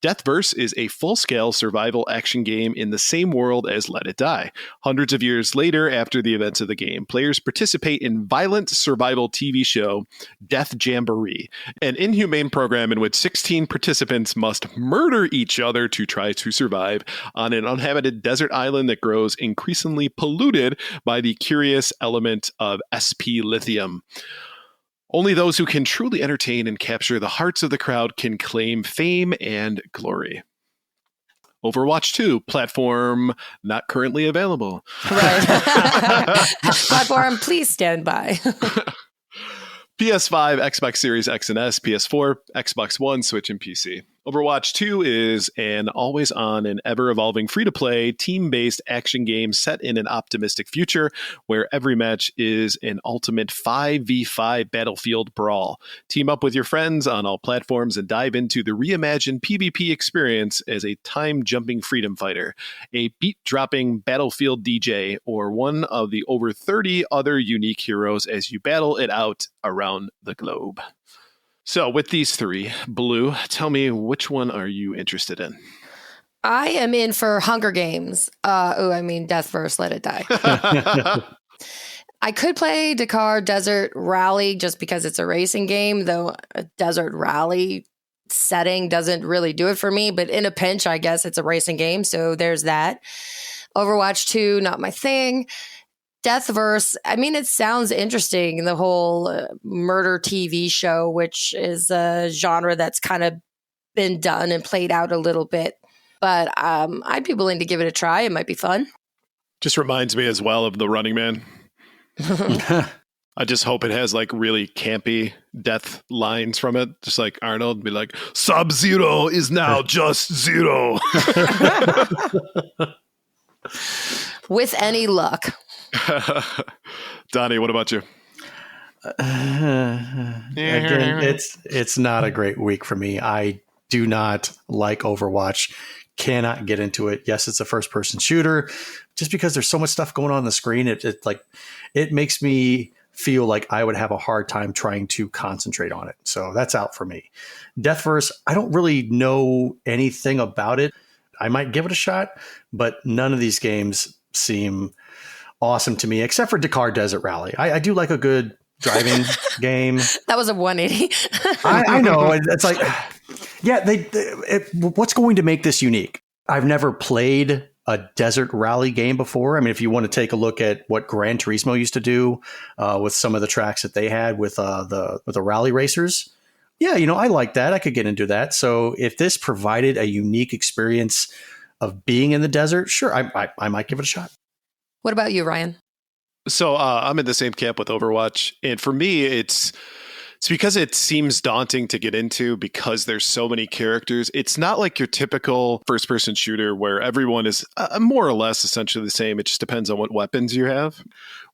Deathverse is a full-scale survival action game in the same world as Let It Die. Hundreds of years later, after the events of the game, players participate in violent survival TV show Death Jamboree, an inhumane program in which 16 participants must murder each other to try to survive on an uninhabited desert island that grows increasingly polluted by the curious element of SP lithium. Only those who can truly entertain and capture the hearts of the crowd can claim fame and glory. Overwatch 2, platform not currently available.
Right. Platform, please stand by.
PS5, Xbox Series X and S, PS4, Xbox One, Switch, and PC. Overwatch 2 is an always-on and ever-evolving free-to-play, team-based action game set in an optimistic future where every match is an ultimate 5v5 battlefield brawl. Team up with your friends on all platforms and dive into the reimagined PvP experience as a time-jumping freedom fighter, a beat-dropping battlefield DJ, or one of the over 30 other unique heroes as you battle it out around the globe. So with these 3, Blue, tell me, which one are you interested in?
I am in for Hunger Games. Deathverse Let It Die. I could play Dakar Desert Rally just because it's a racing game, though a desert rally setting doesn't really do it for me. But in a pinch, I guess it's a racing game. So there's that. Overwatch 2, not my thing. Deathverse, it sounds interesting, the whole murder TV show, which is a genre that's kind of been done and played out a little bit. But I'd be willing to give it a try. It might be fun.
Just reminds me as well of The Running Man. I just hope it has like really campy death lines from it. Just like Arnold be like, Sub-Zero is now just zero.
With any luck.
Donnie, what about you?
Again, it's not a great week for me. I do not like Overwatch. Cannot get into it. Yes, it's a first-person shooter. Just because there's so much stuff going on the screen, it makes me feel like I would have a hard time trying to concentrate on it. So that's out for me. Deathverse, I don't really know anything about it. I might give it a shot, but none of these games seem awesome to me, except for Dakar Desert Rally. I do like a good driving game.
That was a 180.
I know. It's like, yeah, what's going to make this unique? I've never played a desert rally game before. I mean, if you want to take a look at what Gran Turismo used to do with some of the tracks that they had with the rally racers, yeah, I like that. I could get into that. So if this provided a unique experience of being in the desert, sure, I might give it a shot.
What about you, Ryan?
So I'm in the same camp with Overwatch. And for me, it's because it seems daunting to get into because there's so many characters. It's not like your typical first-person shooter where everyone is more or less essentially the same. It just depends on what weapons you have.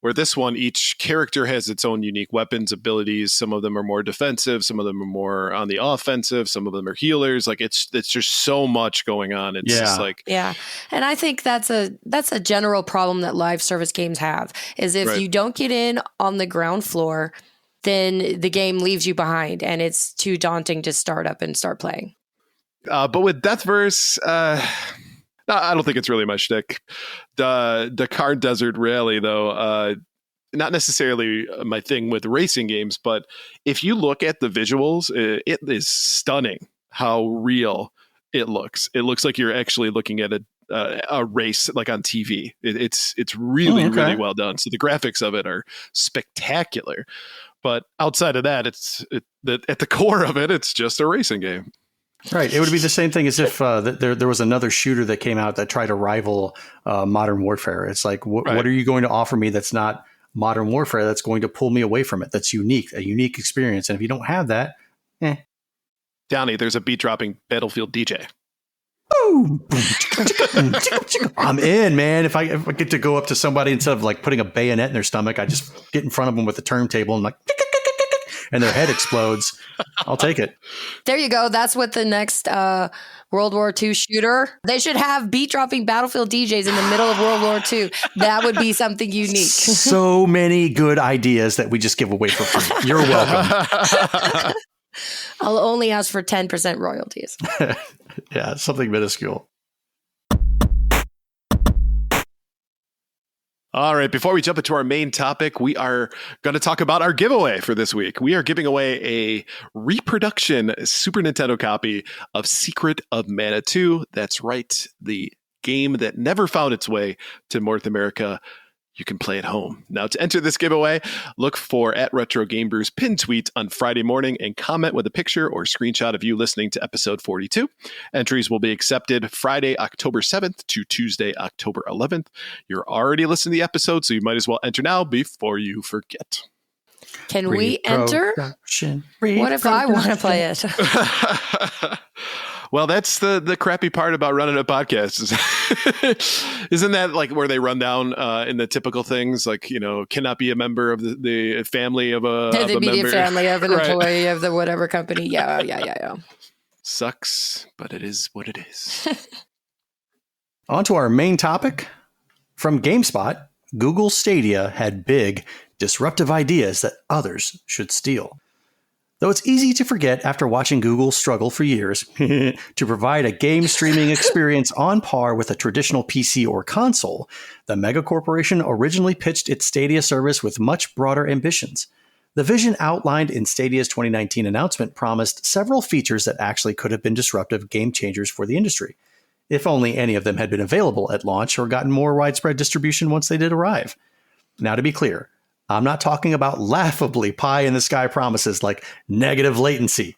Where this one, each character has its own unique weapons, abilities. Some of them are more defensive. Some of them are more on the offensive. Some of them are healers. Like it's just so much going on. It's just like...
Yeah. And I think that's a general problem that live service games have, is if you don't get in on the ground floor, then the game leaves you behind and it's too daunting to start up and start playing.
But with Deathverse, I don't think it's really my shtick. The Dakar Desert Rally, though, not necessarily my thing with racing games, but if you look at the visuals, it is stunning how real it looks. It looks like you're actually looking at a race like on TV. It's really, really well done. So the graphics of it are spectacular. But outside of that, at the core of it, it's just a racing game.
Right. It would be the same thing as if there was another shooter that came out that tried to rival Modern Warfare. It's like, what are you going to offer me that's not Modern Warfare that's going to pull me away from it? That's unique, a unique experience. And if you don't have that,
Downey, there's a beat-dropping Battlefield DJ.
I'm in, man. If I get to go up to somebody instead of like putting a bayonet in their stomach, I just get in front of them with a turntable and like, and their head explodes. I'll take it.
There you go. That's what the next World War II shooter. They should have beat-dropping Battlefield DJs in the middle of World War II. That would be something unique.
So many good ideas that we just give away for free. You're welcome.
I'll only ask for 10% royalties.
Yeah, something minuscule.
All right, before we jump into our main topic, we are going to talk about our giveaway for this week. We are giving away a reproduction Super Nintendo copy of Secret of Mana 2. That's right, the game that never found its way to North America. You can play at home. Now, to enter this giveaway, look for @RetroGameBrew's pinned tweet on Friday morning and comment with a picture or screenshot of you listening to episode 42. Entries will be accepted Friday, October 7th to Tuesday, October 11th. You're already listening to the episode, so you might as well enter now before you forget.
Can we enter? What if I want to play it?
Well, that's the crappy part about running a podcast. Isn't that like where they run down in the typical things, like, cannot be a member of the family of a
the immediate
member.
Family of an employee of the whatever company. Yeah.
Sucks, but it is what it is.
On to our main topic. From GameSpot, Google Stadia had big, disruptive ideas that others should steal. Though it's easy to forget after watching Google struggle for years to provide a game streaming experience on par with a traditional PC or console, the megacorporation originally pitched its Stadia service with much broader ambitions. The vision outlined in Stadia's 2019 announcement promised several features that actually could have been disruptive game changers for the industry, if only any of them had been available at launch or gotten more widespread distribution once they did arrive. Now, to be clear, I'm not talking about laughably pie-in-the-sky promises like negative latency.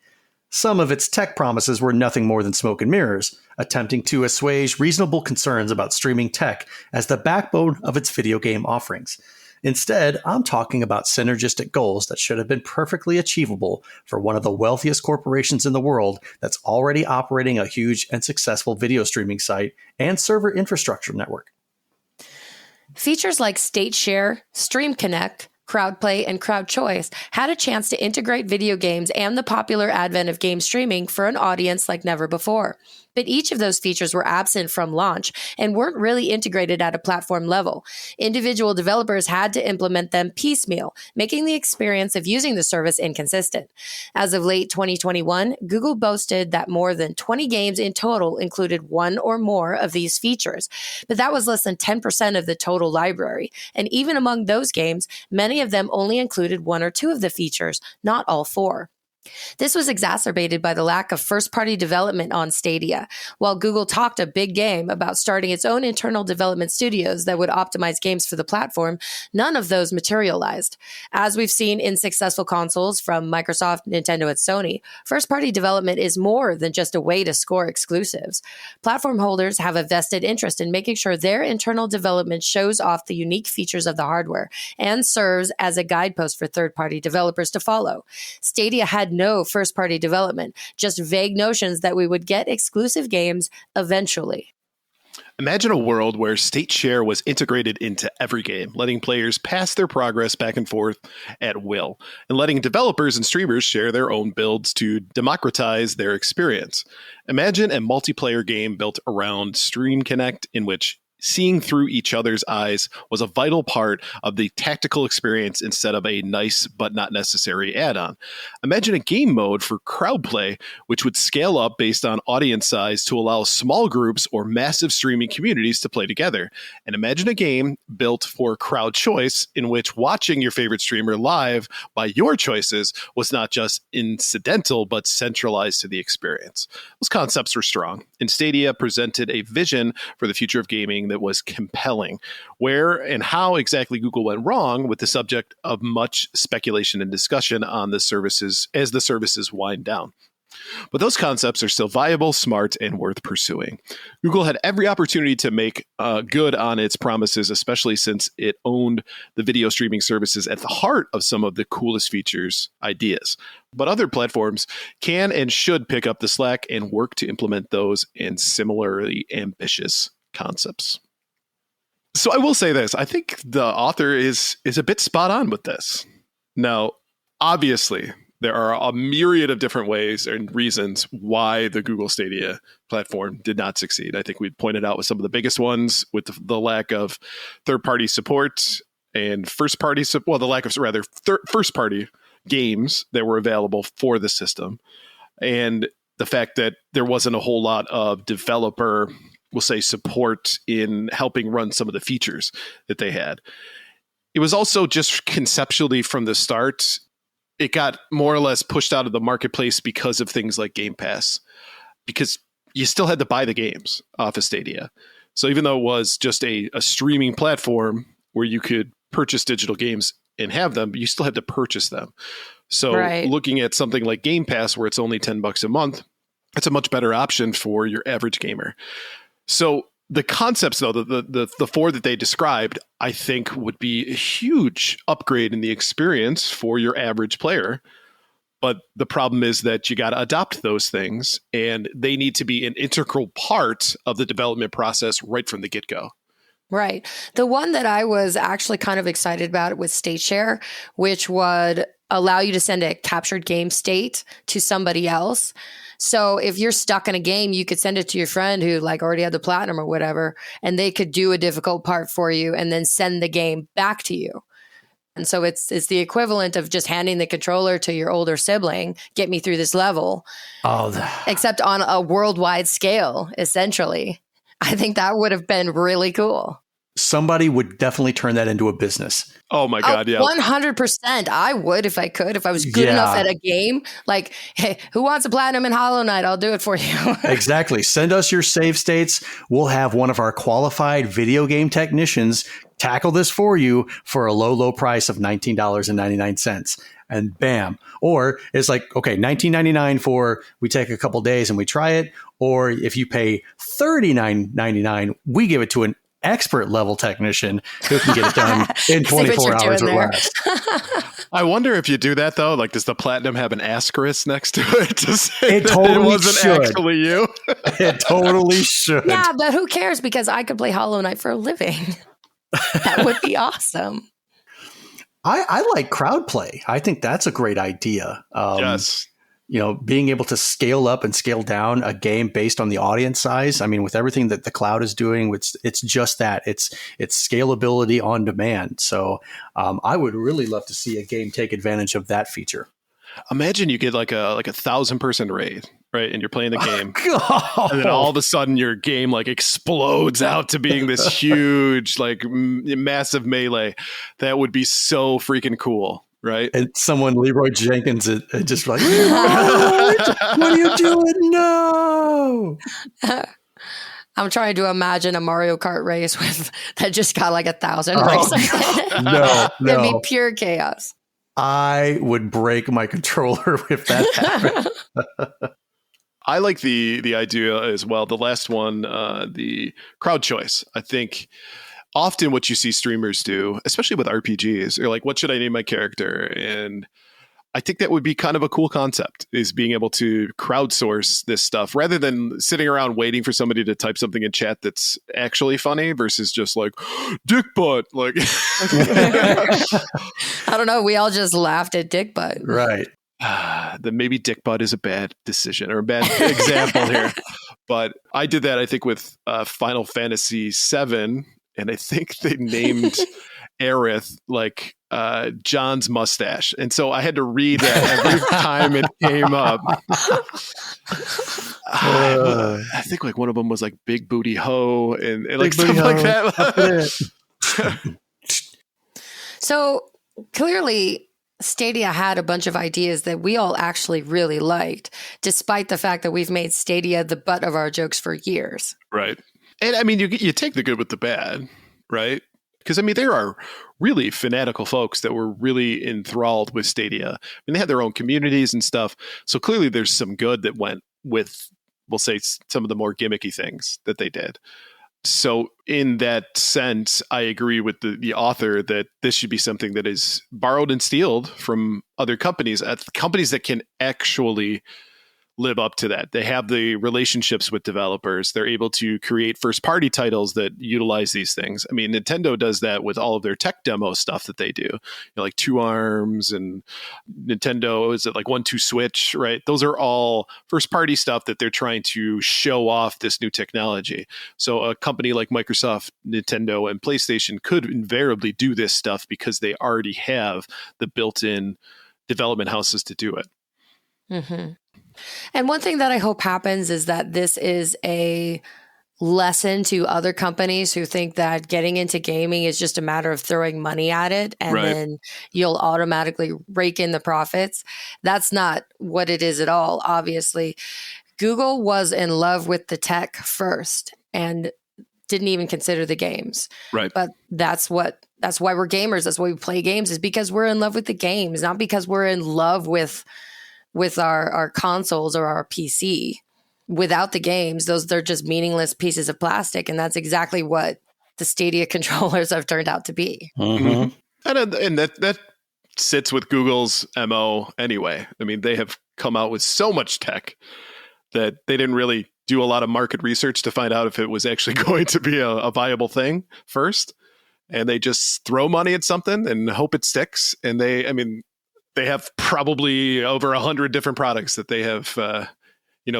Some of its tech promises were nothing more than smoke and mirrors, attempting to assuage reasonable concerns about streaming tech as the backbone of its video game offerings. Instead, I'm talking about synergistic goals that should have been perfectly achievable for one of the wealthiest corporations in the world that's already operating a huge and successful video streaming site and server infrastructure network.
Features like State Share, Stream Connect, Crowdplay, and Crowd Choice had a chance to integrate video games and the popular advent of game streaming for an audience like never before. But each of those features were absent from launch and weren't really integrated at a platform level. Individual developers had to implement them piecemeal, making the experience of using the service inconsistent. As of late 2021, Google boasted that more than 20 games in total included one or more of these features, but that was less than 10% of the total library. And even among those games, many of them only included one or two of the features, not all four. This was exacerbated by the lack of first-party development on Stadia. While Google talked a big game about starting its own internal development studios that would optimize games for the platform, none of those materialized. As we've seen in successful consoles from Microsoft, Nintendo, and Sony, first-party development is more than just a way to score exclusives. Platform holders have a vested interest in making sure their internal development shows off the unique features of the hardware and serves as a guidepost for third-party developers to follow. Stadia had no first-party development, just vague notions that we would get exclusive games eventually.
Imagine a world where state share was integrated into every game, letting players pass their progress back and forth at will, and letting developers and streamers share their own builds to democratize their experience. Imagine a multiplayer game built around Stream Connect in which seeing through each other's eyes was a vital part of the tactical experience instead of a nice but not necessary add-on. Imagine a game mode for crowd play, which would scale up based on audience size to allow small groups or massive streaming communities to play together. And imagine a game built for crowd choice in which watching your favorite streamer live by your choices was not just incidental but centralized to the experience. Those concepts were strong, and Stadia presented a vision for the future of gaming that was compelling. Where and how exactly Google went wrong with the subject of much speculation and discussion on the services as the services wind down. But those concepts are still viable, smart, and worth pursuing. Google had every opportunity to make good on its promises, especially since it owned the video streaming services at the heart of some of the coolest features, ideas. But other platforms can and should pick up the slack and work to implement those and similarly ambitious concepts. So I will say this. I think the author is a bit spot on with this. Now, obviously, there are a myriad of different ways and reasons why the Google Stadia platform did not succeed. I think we pointed out with some of the biggest ones with the lack of third-party support and first-party support. Well, the lack of first-party games that were available for the system, and the fact that there wasn't a whole lot of developer, we'll say, support in helping run some of the features that they had. It was also just conceptually from the start, it got more or less pushed out of the marketplace because of things like Game Pass, because you still had to buy the games off of Stadia. So even though it was just a streaming platform where you could purchase digital games and have them, you still had to purchase them. So looking at something like Game Pass, where it's only $10 a month, it's a much better option for your average gamer. So the concepts, though, the four that they described, I think would be a huge upgrade in the experience for your average player. But the problem is that you got to adopt those things, and they need to be an integral part of the development process right from the get-go.
Right. The one that I was actually kind of excited about was State Share, which would allow you to send a captured game state to somebody else. So if you're stuck in a game, you could send it to your friend who like already had the platinum or whatever, and they could do a difficult part for you and then send the game back to you. And so it's the equivalent of just handing the controller to your older sibling, get me through this level, except on a worldwide scale, essentially. I think that would have been really cool.
Somebody would definitely turn that into a business.
Oh my God, yeah.
100%. I would if I could, if I was good enough at a game. Like, hey, who wants a platinum in Hollow Knight? I'll do it for you.
Exactly. Send us your save states. We'll have one of our qualified video game technicians tackle this for you for a low, low price of $19.99. And bam. Or it's like, okay, $19.99 for we take a couple days and we try it. Or if you pay $39.99, we give it to an expert level technician who can get it done in 24 hours or less.
I wonder if you do that though, like does the platinum have an asterisk next to it to say
it totally
it wasn't
should.
Actually you?
It totally should.
Yeah, but who cares? Because I could play Hollow Knight for a living. That would be awesome.
I like crowd play. I think that's a great idea.
Yes.
You know, being able to scale up and scale down a game based on the audience size. I mean, with everything that the cloud is doing, it's just that. It's scalability on demand. So I would really love to see a game take advantage of that feature.
Imagine you get like a 1,000-person raid, right? And you're playing the game.
Oh,
and then all of a sudden your game like explodes out to being this huge, like massive melee. That would be so freaking cool. right?
And someone, Leroy Jenkins, just like, Leroy, what are you doing? No.
I'm trying to imagine a Mario Kart race with that just got like 1,000 races.
No.
It'd be pure chaos.
I would break my controller if that happened.
I like the idea as well. The last one, the crowd choice. I think often what you see streamers do, especially with RPGs, you're like, what should I name my character? And I think that would be kind of a cool concept, is being able to crowdsource this stuff rather than sitting around waiting for somebody to type something in chat that's actually funny versus just like dick butt. Like,
I don't know. We all just laughed at dick butt.
Right.
Then maybe dick butt is a bad decision or a bad example here. But I did that, I think, with Final Fantasy VII, and I think they named Aerith like John's mustache, and so I had to read that every time it came up. I think like one of them was like Big Booty Ho and like stuff like that.
So clearly Stadia had a bunch of ideas that we all actually really liked, despite the fact that we've made Stadia the butt of our jokes for years.
Right. And I mean, you take the good with the bad, right? Because, I mean, there are really fanatical folks that were really enthralled with Stadia. I mean, they had their own communities and stuff. So clearly there's some good that went with, we'll say, some of the more gimmicky things that they did. So in that sense, I agree with the author that this should be something that is borrowed and stealed from other companies, companies that can actually live up to that. They have the relationships with developers. They're able to create first-party titles that utilize these things. I mean, Nintendo does that with all of their tech demo stuff that they do. You know, like Two Arms and Nintendo, is it like 1-2 Switch, right? Those are all first-party stuff that they're trying to show off this new technology. So a company like Microsoft, Nintendo, and PlayStation could invariably do this stuff because they already have the built-in development houses to do it.
Mm-hmm. And one thing that I hope happens is that this is a lesson to other companies who think that getting into gaming is just a matter of throwing money at it and then you'll automatically rake in the profits. That's not what it is at all, obviously. Google was in love with the tech first and didn't even consider the games.
Right.
But that's why we're gamers. That's why we play games, is because we're in love with the games, not because we're in love with our consoles or our PC. Without the games, they're just meaningless pieces of plastic. And that's exactly what the Stadia controllers have turned out to be.
Mm-hmm.
And that sits with Google's MO anyway. I mean, they have come out with so much tech that they didn't really do a lot of market research to find out if it was actually going to be a viable thing first. And they just throw money at something and hope it sticks. And they have probably over 100 different products that they have,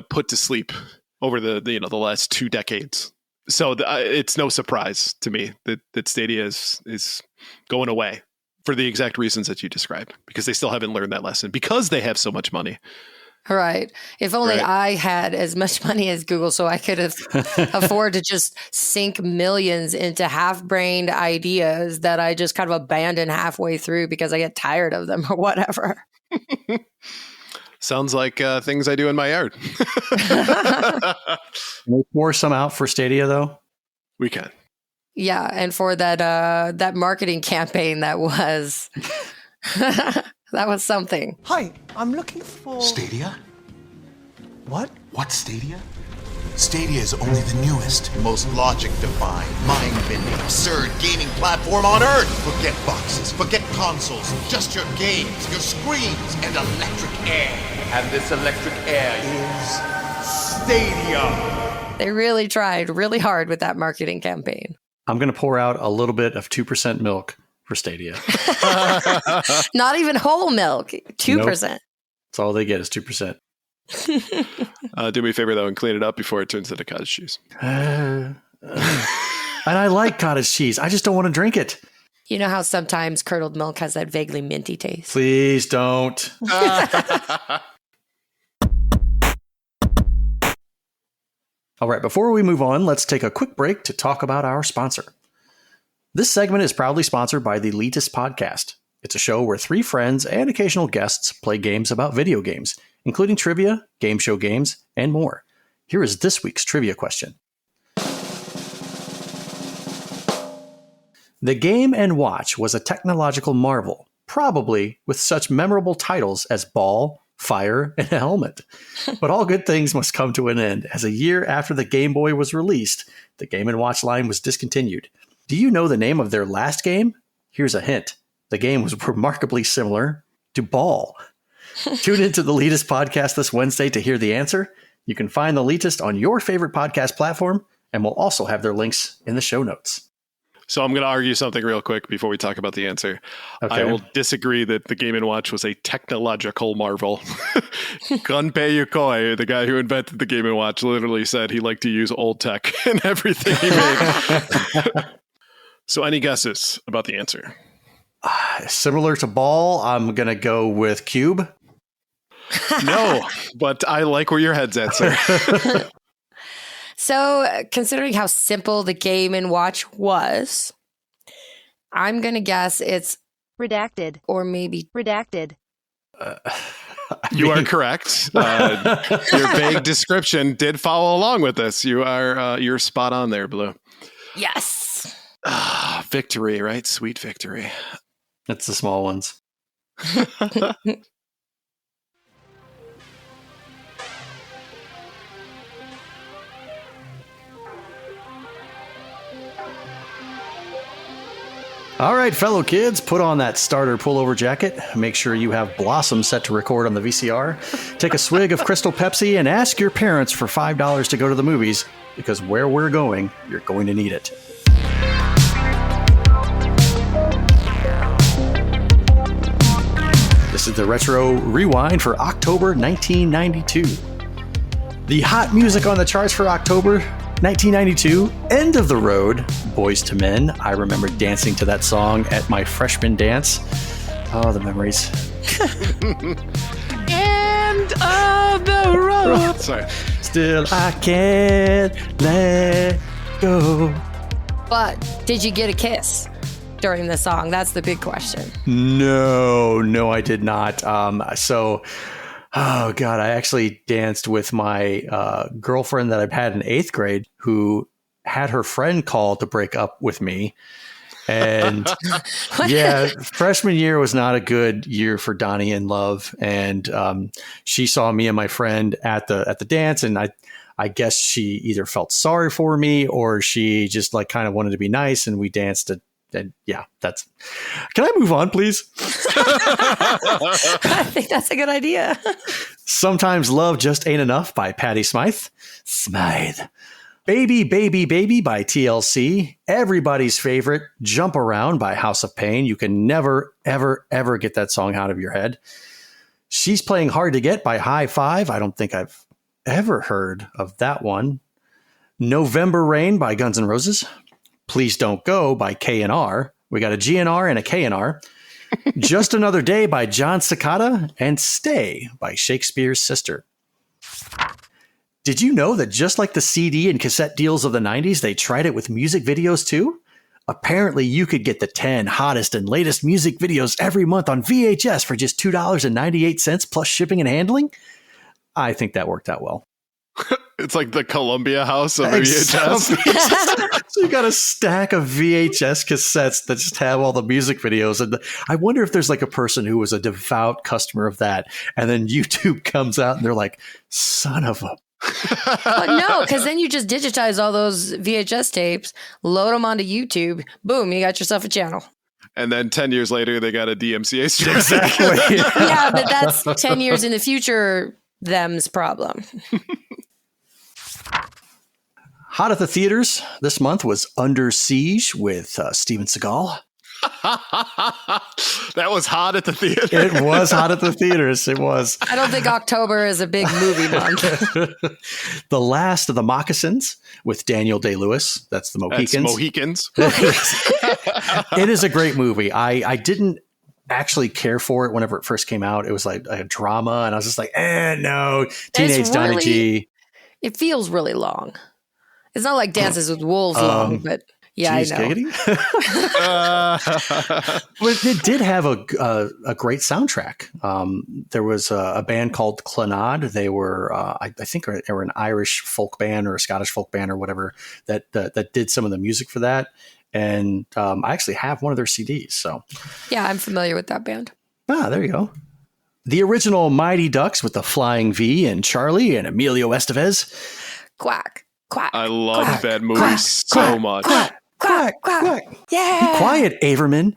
put to sleep over the last 2 decades. So it's no surprise to me that Stadia is going away for the exact reasons that you described, because they still haven't learned that lesson because they have so much money.
Right. If only I had as much money as Google, so I could afford to just sink millions into half-brained ideas that I just kind of abandon halfway through because I get tired of them or whatever.
Sounds like things I do in my yard.
Can we pour some out for Stadia, though?
We can.
Yeah, and for that marketing campaign that was... That was something.
Hi, I'm looking for...
Stadia?
What?
What's Stadia? Stadia is only the newest, most logic-defying, mind-bending, absurd gaming platform on Earth. Forget boxes, forget consoles, just your games, your screens, and electric air. And this electric air is Stadia.
They really tried really hard with that marketing campaign.
I'm going to pour out a little bit of 2% milk for Stadia.
Not even whole milk, 2%. Nope.
That's all they get is 2%.
Do me a favor, though, and clean it up before it turns into cottage cheese.
And I like cottage cheese. I just don't want to drink it.
You know how sometimes curdled milk has that vaguely minty taste?
Please don't. All right, before we move on, let's take a quick break to talk about our sponsor. This segment is proudly sponsored by the Elitist Podcast. It's a show where 3 friends and occasional guests play games about video games, including trivia, game show games, and more. Here is this week's trivia question. The Game & Watch was a technological marvel, probably with such memorable titles as Ball, Fire, and Helmet. But all good things must come to an end, as a year after the Game Boy was released, the Game & Watch line was discontinued. Do you know the name of their last game? Here's a hint. The game was remarkably similar to Ball. Tune into the Elitist podcast this Wednesday to hear the answer. You can find the Elitist on your favorite podcast platform, and we'll also have their links in the show notes.
So I'm going to argue something real quick before we talk about the answer.
Okay.
I will disagree that the Game & Watch was a technological marvel. Gunpei Yokoi, the guy who invented the Game & Watch, literally said he liked to use old tech in everything he made. So any guesses about the answer?
Similar to Ball, I'm going to go with Cube.
No, but I like where your head's at, sir.
So, considering how simple the Game & Watch was, I'm going to guess it's redacted or maybe redacted.
You are correct. Your vague description did follow along with this. You're spot on there, Blue.
Yes.
Victory, right? Sweet victory.
It's the small ones. All right, fellow kids, put on that starter pullover jacket. Make sure you have Blossom set to record on the VCR. Take a swig of Crystal Pepsi and ask your parents for $5 to go to the movies, because where we're going, you're going to need it. This is the Retro Rewind for October 1992. The hot music on the charts for October 1992, End of the Road, Boys to Men. I remember dancing to that song at my freshman dance. Oh, the memories.
End of the road. Sorry.
Still, I can't let go.
But did you get a kiss during the song? That's the big question.
No, I did not. Oh, God, I actually danced with my girlfriend that I've had in 8th grade who had her friend call to break up with me. And yeah, freshman year was not a good year for Donnie in love. And she saw me and my friend at the dance. And I guess she either felt sorry for me or she just like kind of wanted to be nice. And we danced and yeah, that's. Can I move on, please?
I think that's a good idea.
Sometimes Love Just Ain't Enough by Patti Smythe. Baby, Baby, Baby by TLC. Everybody's favorite, Jump Around by House of Pain. You can never, ever, ever get that song out of your head. She's Playing Hard to Get by High Five. I don't think I've ever heard of that one. November Rain by Guns N' Roses. Please Don't Go by K&R. We got a GNR and a K&R. Just Another Day by John Cicada. And Stay by Shakespeare's Sister. Did you know that just like the CD and cassette deals of the 90s, they tried it with music videos too? Apparently, you could get the 10 hottest and latest music videos every month on VHS for just $2.98 plus shipping and handling. I think that worked out well.
It's like the Columbia House of VHS.
So you got a stack of VHS cassettes that just have all the music videos. And I wonder if there's like a person who was a devout customer of that. And then YouTube comes out and they're like, son of a.
But no, because then you just digitize all those VHS tapes, load them onto YouTube. Boom, you got yourself a channel.
And then 10 years later, they got a DMCA strike.
Exactly.
Yeah, but that's 10 years in the future, them's problem.
Hot at the theaters this month was Under Siege with Steven Seagal.
That was hot at the theater.
It was hot at the theaters. It was.
I don't think October is a big movie month.
The Last of the Moccasins with Daniel Day-Lewis. That's the Mohicans.
That's Mohicans.
It is a great movie. I didn't actually care for it whenever it first came out. It was like a drama, and I was just like, no. Teenage Donnie G.
It feels really long. It's not like Dances with Wolves long, but Yeah,
Jeez,
I know.
But it did have a great soundtrack. There was a band called Clannad. They were, I think, they were an Irish folk band or a Scottish folk band or whatever that did some of the music for that. And I actually have one of their CDs. So
Yeah, I'm familiar with that band.
there you go. The original Mighty Ducks with the Flying V and Charlie and Emilio Estevez.
Quack, quack.
I love
quack,
that movie
quack,
so
quack,
much.
Quack, quack, quack. Yeah.
Be quiet, Averman.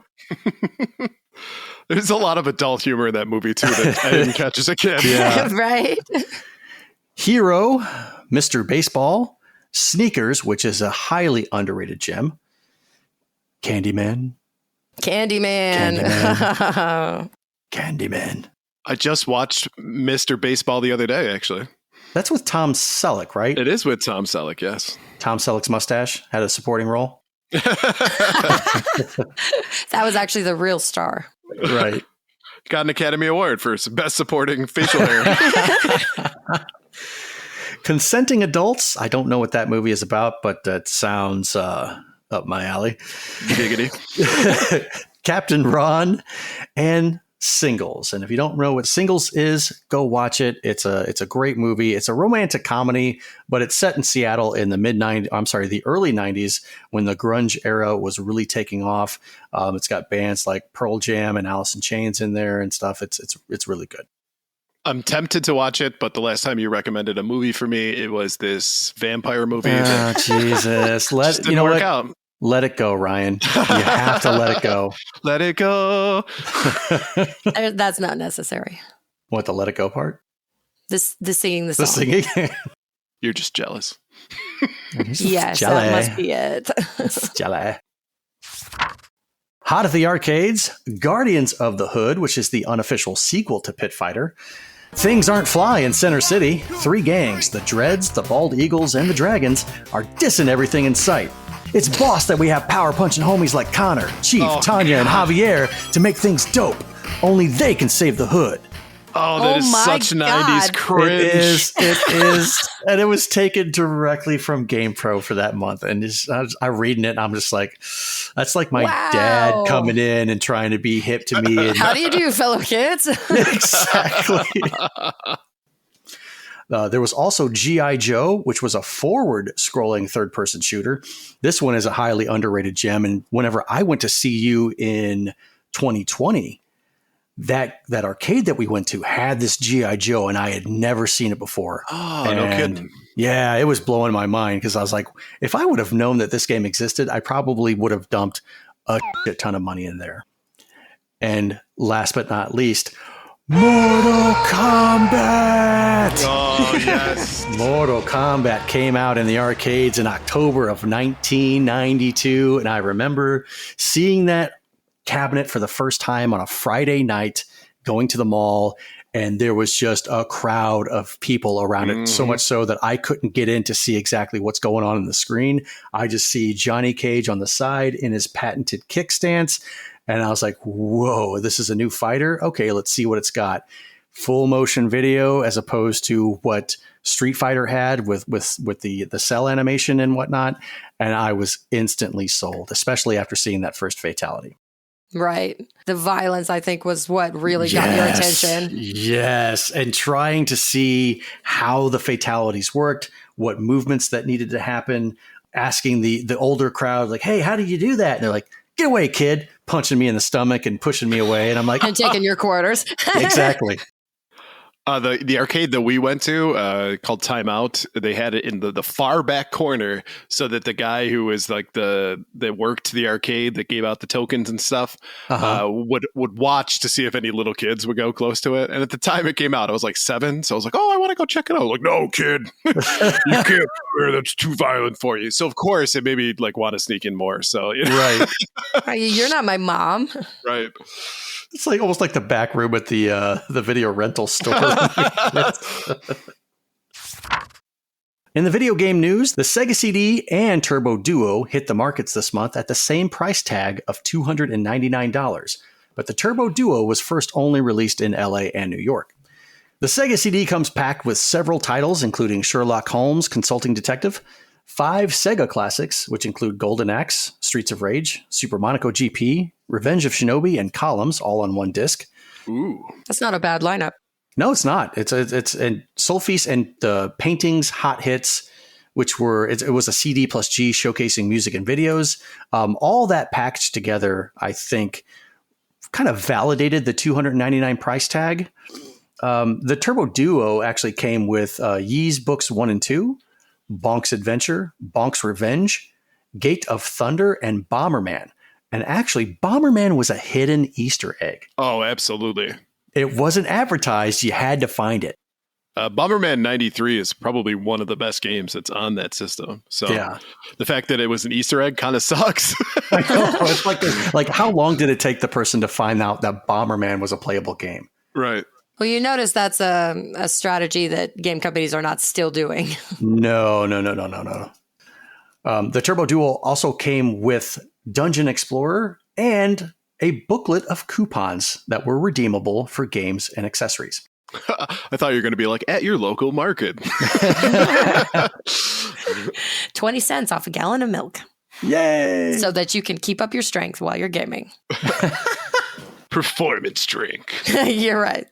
There's a lot of adult humor in that movie too that I didn't catch as a kid.
Yeah.
Right.
Hero, Mr. Baseball, Sneakers, which is a highly underrated gem. Candyman. Candyman.
I just watched Mr. Baseball the other day, actually.
That's with Tom Selleck, right?
It is with Tom Selleck, yes.
Tom Selleck's mustache had a supporting role.
That was actually the real star.
Right.
Got an Academy Award for best supporting facial hair.
Consenting Adults. I don't know what that movie is about, but that sounds up my alley.
Giggity.
Captain Ron and Singles. And if you don't know what Singles is, go watch it. It's a great movie. It's a romantic comedy, but it's set in Seattle in the early 90s when the grunge era was really taking off. It's got bands like Pearl Jam and Alice in Chains in there and stuff. It's really good.
I'm tempted to watch it, but the last time you recommended a movie for me, it was this vampire movie.
Oh, Jesus.
Just didn't work out.
Let it go, Ryan. You have to let it go.
Let it go.
That's not necessary.
What, the let it go part?
The singing the
The
song.
singing?
You're just jealous.
Yes,
Jelly.
that must be it.
Jelly. Hot at the arcades, Guardians of the Hood, which is the unofficial sequel to Pit Fighter. Things aren't fly in Center City. 3 gangs, the Dreads, the Bald Eagles, and the Dragons, are dissing everything in sight. It's boss that we have power punching homies like Connor, Chief, Tanya, and Javier to make things dope. Only they can save the hood.
Oh, that is
my
such
God.
90s cringe.
It is. And it was taken directly from GamePro for that month. And I'm reading it and I'm just like, that's like my dad coming in and trying to be hip to me. And
How do you do, fellow kids?
exactly. There was also G.I. Joe, which was a forward-scrolling third-person shooter. This one is a highly underrated gem. And whenever I went to see you in 2020, that arcade that we went to had this G.I. Joe, and I had never seen it before.
Oh, no kidding.
Yeah, it was blowing my mind because I was like, if I would have known that this game existed, I probably would have dumped a shit ton of money in there. And last but not least, Mortal Kombat!
Oh, yes.
Mortal Kombat came out in the arcades in October of 1992, and I remember seeing that cabinet for the first time on a Friday night, going to the mall, and there was just a crowd of people around it, so much so that I couldn't get in to see exactly what's going on the screen. I just see Johnny Cage on the side in his patented kickstance. And I was like, whoa, this is a new fighter? Okay, let's see what it's got. Full motion video as opposed to what Street Fighter had with the cell animation and whatnot. And I was instantly sold, especially after seeing that first fatality.
Right. The violence, I think, was what really got your attention.
Yes. And trying to see how the fatalities worked, what movements that needed to happen, asking the older crowd, like, hey, how did you do that? And they're like, get away, kid, punching me in the stomach and pushing me away. And I'm like,
And taking your quarters.
Exactly.
The arcade that we went to called Time Out, they had it in the far back corner so that the guy who was like that worked the arcade that gave out the tokens and stuff would watch to see if any little kids would go close to it. And at the time it came out, I was like 7. So I was like, oh, I want to go check it out. I was like, no, kid, you can't. That's too violent for you. So of course it made me like want to sneak in more. So
Right.
You're not my mom.
Right.
It's like almost like the back room at the video rental store. In the video game news, the Sega CD and Turbo Duo hit the markets this month at the same price tag of $299, but the Turbo Duo was first only released in LA and New York. The Sega CD comes packed with several titles, including Sherlock Holmes, Consulting Detective, 5 Sega classics, which include Golden Axe, Streets of Rage, Super Monaco GP, Revenge of Shinobi, and Columns, all on one disc.
Ooh.
That's not a bad lineup.
No, it's not. It's and Soul Feast and the Paintings Hot Hits, which were it was a CD plus G showcasing music and videos. All that packaged together, I think, kind of validated the $299 price tag. The Turbo Duo actually came with Yee's Books 1 and 2, Bonk's Adventure, Bonk's Revenge, Gate of Thunder, and Bomberman. And actually, Bomberman was a hidden Easter egg.
Oh, absolutely.
It wasn't advertised. You had to find it.
Bomberman 93 is probably one of the best games that's on that system. So
Yeah.
the fact that it was an Easter egg kind of sucks.
I know. It's like how long did it take the person to find out that Bomberman was a playable game?
Right.
Well, you notice that's a strategy that game companies are not still doing.
No. The Turbo Duo also came with Dungeon Explorer and a booklet of coupons that were redeemable for games and accessories.
I thought you were going to be like, at your local market.
20 cents off a gallon of milk
Yay!
so that you can keep up your strength while you're gaming.
Performance drink.
You're right.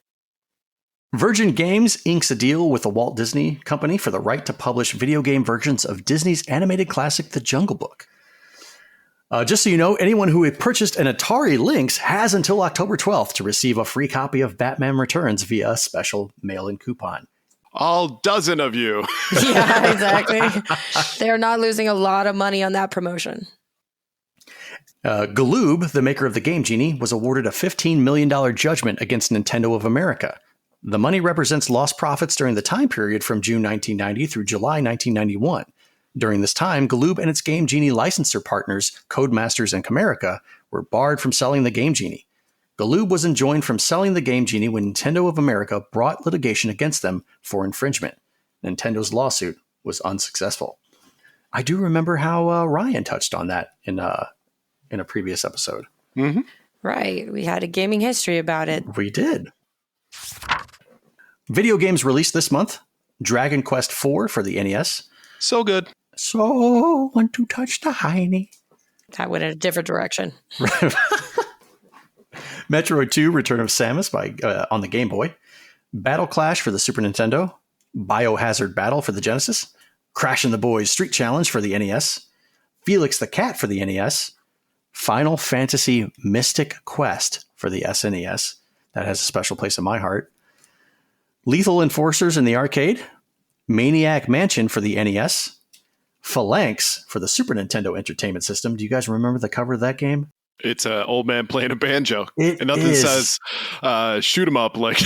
Virgin Games inks a deal with the Walt Disney Company for the right to publish video game versions of Disney's animated classic, The Jungle Book. Just so you know, anyone who had purchased an Atari Lynx has until October 12th to receive a free copy of Batman Returns via a special mail-in coupon.
All dozen of you.
Yeah, exactly. They're not losing a lot of money on that promotion.
Galoob, the maker of the Game Genie, was awarded a $15 million judgment against Nintendo of America. The money represents lost profits during the time period from June 1990 through July 1991. During this time, Galoob and its Game Genie licensor partners, Codemasters and Comerica, were barred from selling the Game Genie. Galoob was enjoined from selling the Game Genie when Nintendo of America brought litigation against them for infringement. Nintendo's lawsuit was unsuccessful. I do remember how Ryan touched on that in a previous episode.
Mm-hmm.
Right. We had a gaming history about it.
We did. Video games released this month. Dragon Quest IV for the NES.
So good.
So want to touch the hiney.
That went in a different direction.
Metroid 2 Return of Samus on the Game Boy. Battle Clash for the Super Nintendo. Biohazard Battle for the Genesis. Crash and the Boys Street Challenge for the NES. Felix the Cat for the NES. Final Fantasy Mystic Quest for the SNES. That has a special place in my heart. Lethal Enforcers in the arcade. Maniac Mansion for the NES. Phalanx for the Super Nintendo Entertainment System. Do you guys remember the cover of that game?
It's an old man playing a banjo.
It
and nothing
is.
says shoot him up like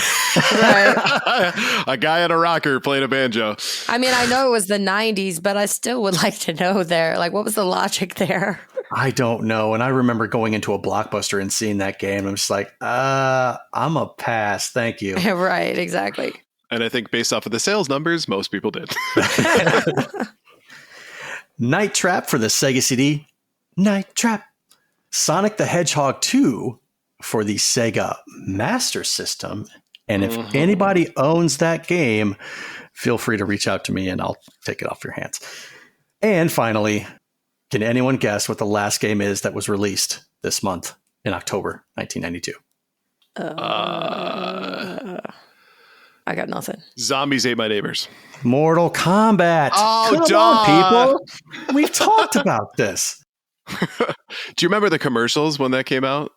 Right.
a guy on a rocker playing a banjo.
I mean, I know it was the 90s, but I still would like to know there. Like, what was the logic there?
I don't know. And I remember going into a Blockbuster and seeing that game. I'm just like, I'm a pass. Thank you.
Right, exactly.
And I think based off of the sales numbers, most people did.
Night Trap for the Sega CD. Night Trap. Sonic the Hedgehog 2 for the Sega Master System. And if anybody owns that game, feel free to reach out to me and I'll take it off your hands. And finally, can anyone guess what the last game is that was released this month in October 1992?
I got nothing.
Zombies Ate My Neighbors.
Mortal Kombat.
Oh,
Come
duh.
on, people. We've talked about this.
Do you remember the commercials when that came out?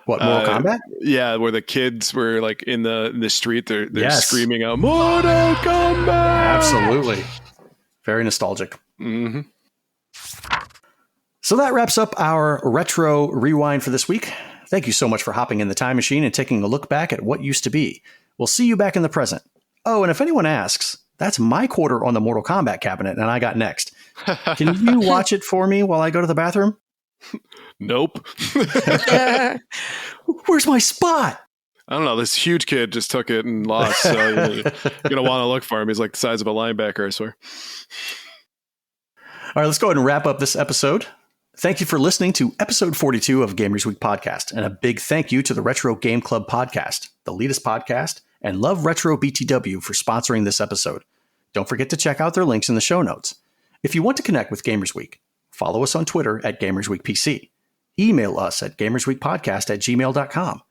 What, Mortal Kombat?
Yeah, where the kids were like in the street, they're
Yes.
screaming out Mortal Kombat.
Absolutely. Very nostalgic.
Mm-hmm.
So that wraps up our retro rewind for this week. Thank you so much for hopping in the time machine and taking a look back at what used to be. We'll see you back in the present. Oh, and if anyone asks, that's my quarter on the Mortal Kombat cabinet, and I got next. Can you watch it for me while I go to the bathroom?
Nope.
Where's my spot?
I don't know. This huge kid just took it and lost. So you're going to want to look for him. He's like the size of a linebacker, I swear.
All right, let's go ahead and wrap up this episode. Thank you for listening to episode 42 of Gamers Week Podcast. And a big thank you to the Retro Game Club Podcast, the Latest Podcast, and Love Retro BTW for sponsoring this episode. Don't forget to check out their links in the show notes. If you want to connect with Gamers Week, follow us on Twitter at GamersWeekPC. Email us at gamersweekpodcast@gmail.com.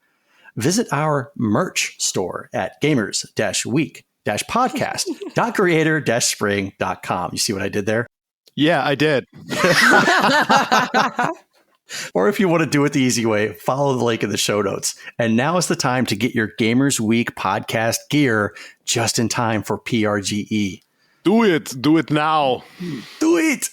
Visit our merch store at gamers-week-podcast.creator-spring.com. You see what I did there?
Yeah, I did.
Or if you want to do it the easy way, follow the link in the show notes. And now is the time to get your Gamers Week podcast gear just in time for PRGE.
Do it. Do it now.
Do it.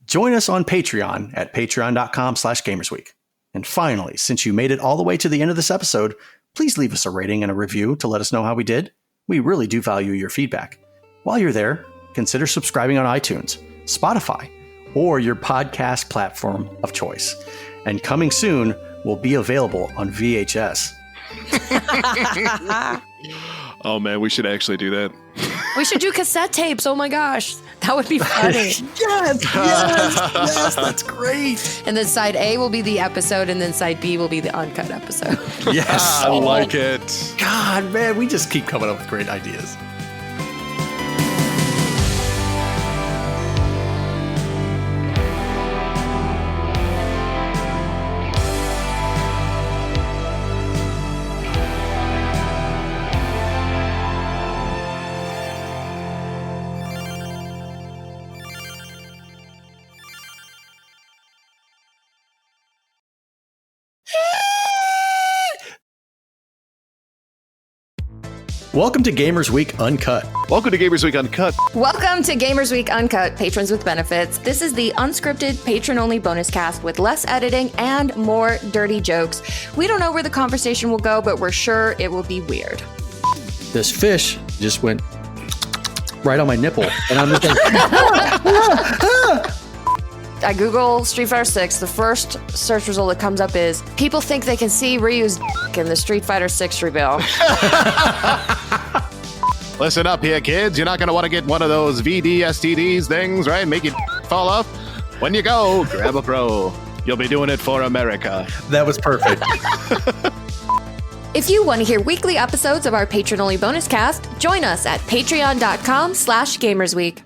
Join us on Patreon at patreon.com/gamersweek. And finally, since you made it all the way to the end of this episode, please leave us a rating and a review to let us know how we did. We really do value your feedback. While you're there, consider subscribing on iTunes, Spotify, or your podcast platform of choice. And coming soon will be available on VHS.
Oh man, we should actually do that.
We should do cassette tapes. Oh my gosh. That would be funny.
Yes, that's great.
And then side A will be the episode, and then side B will be the uncut episode.
Yes.
I like it.
God, man, we just keep coming up with great ideas. Welcome to Gamers Week Uncut.
Welcome to Gamers Week Uncut.
Welcome to Gamers Week Uncut, Patrons with Benefits. This is the unscripted, patron-only bonus cast with less editing and more dirty jokes. We don't know where the conversation will go, but we're sure it will be weird.
This fish just went right on my nipple, and I'm just like,
I Google Street Fighter 6. The first search result that comes up is people think they can see Ryu's in the Street Fighter 6 reveal.
Listen up here, kids. You're not going to want to get one of those VDSTDs things, right? Make you fall off. When you go, grab a pro. You'll be doing it for America.
that was perfect.
If you want to hear weekly episodes of our patron-only bonus cast, join us at patreon.com/gamersweek.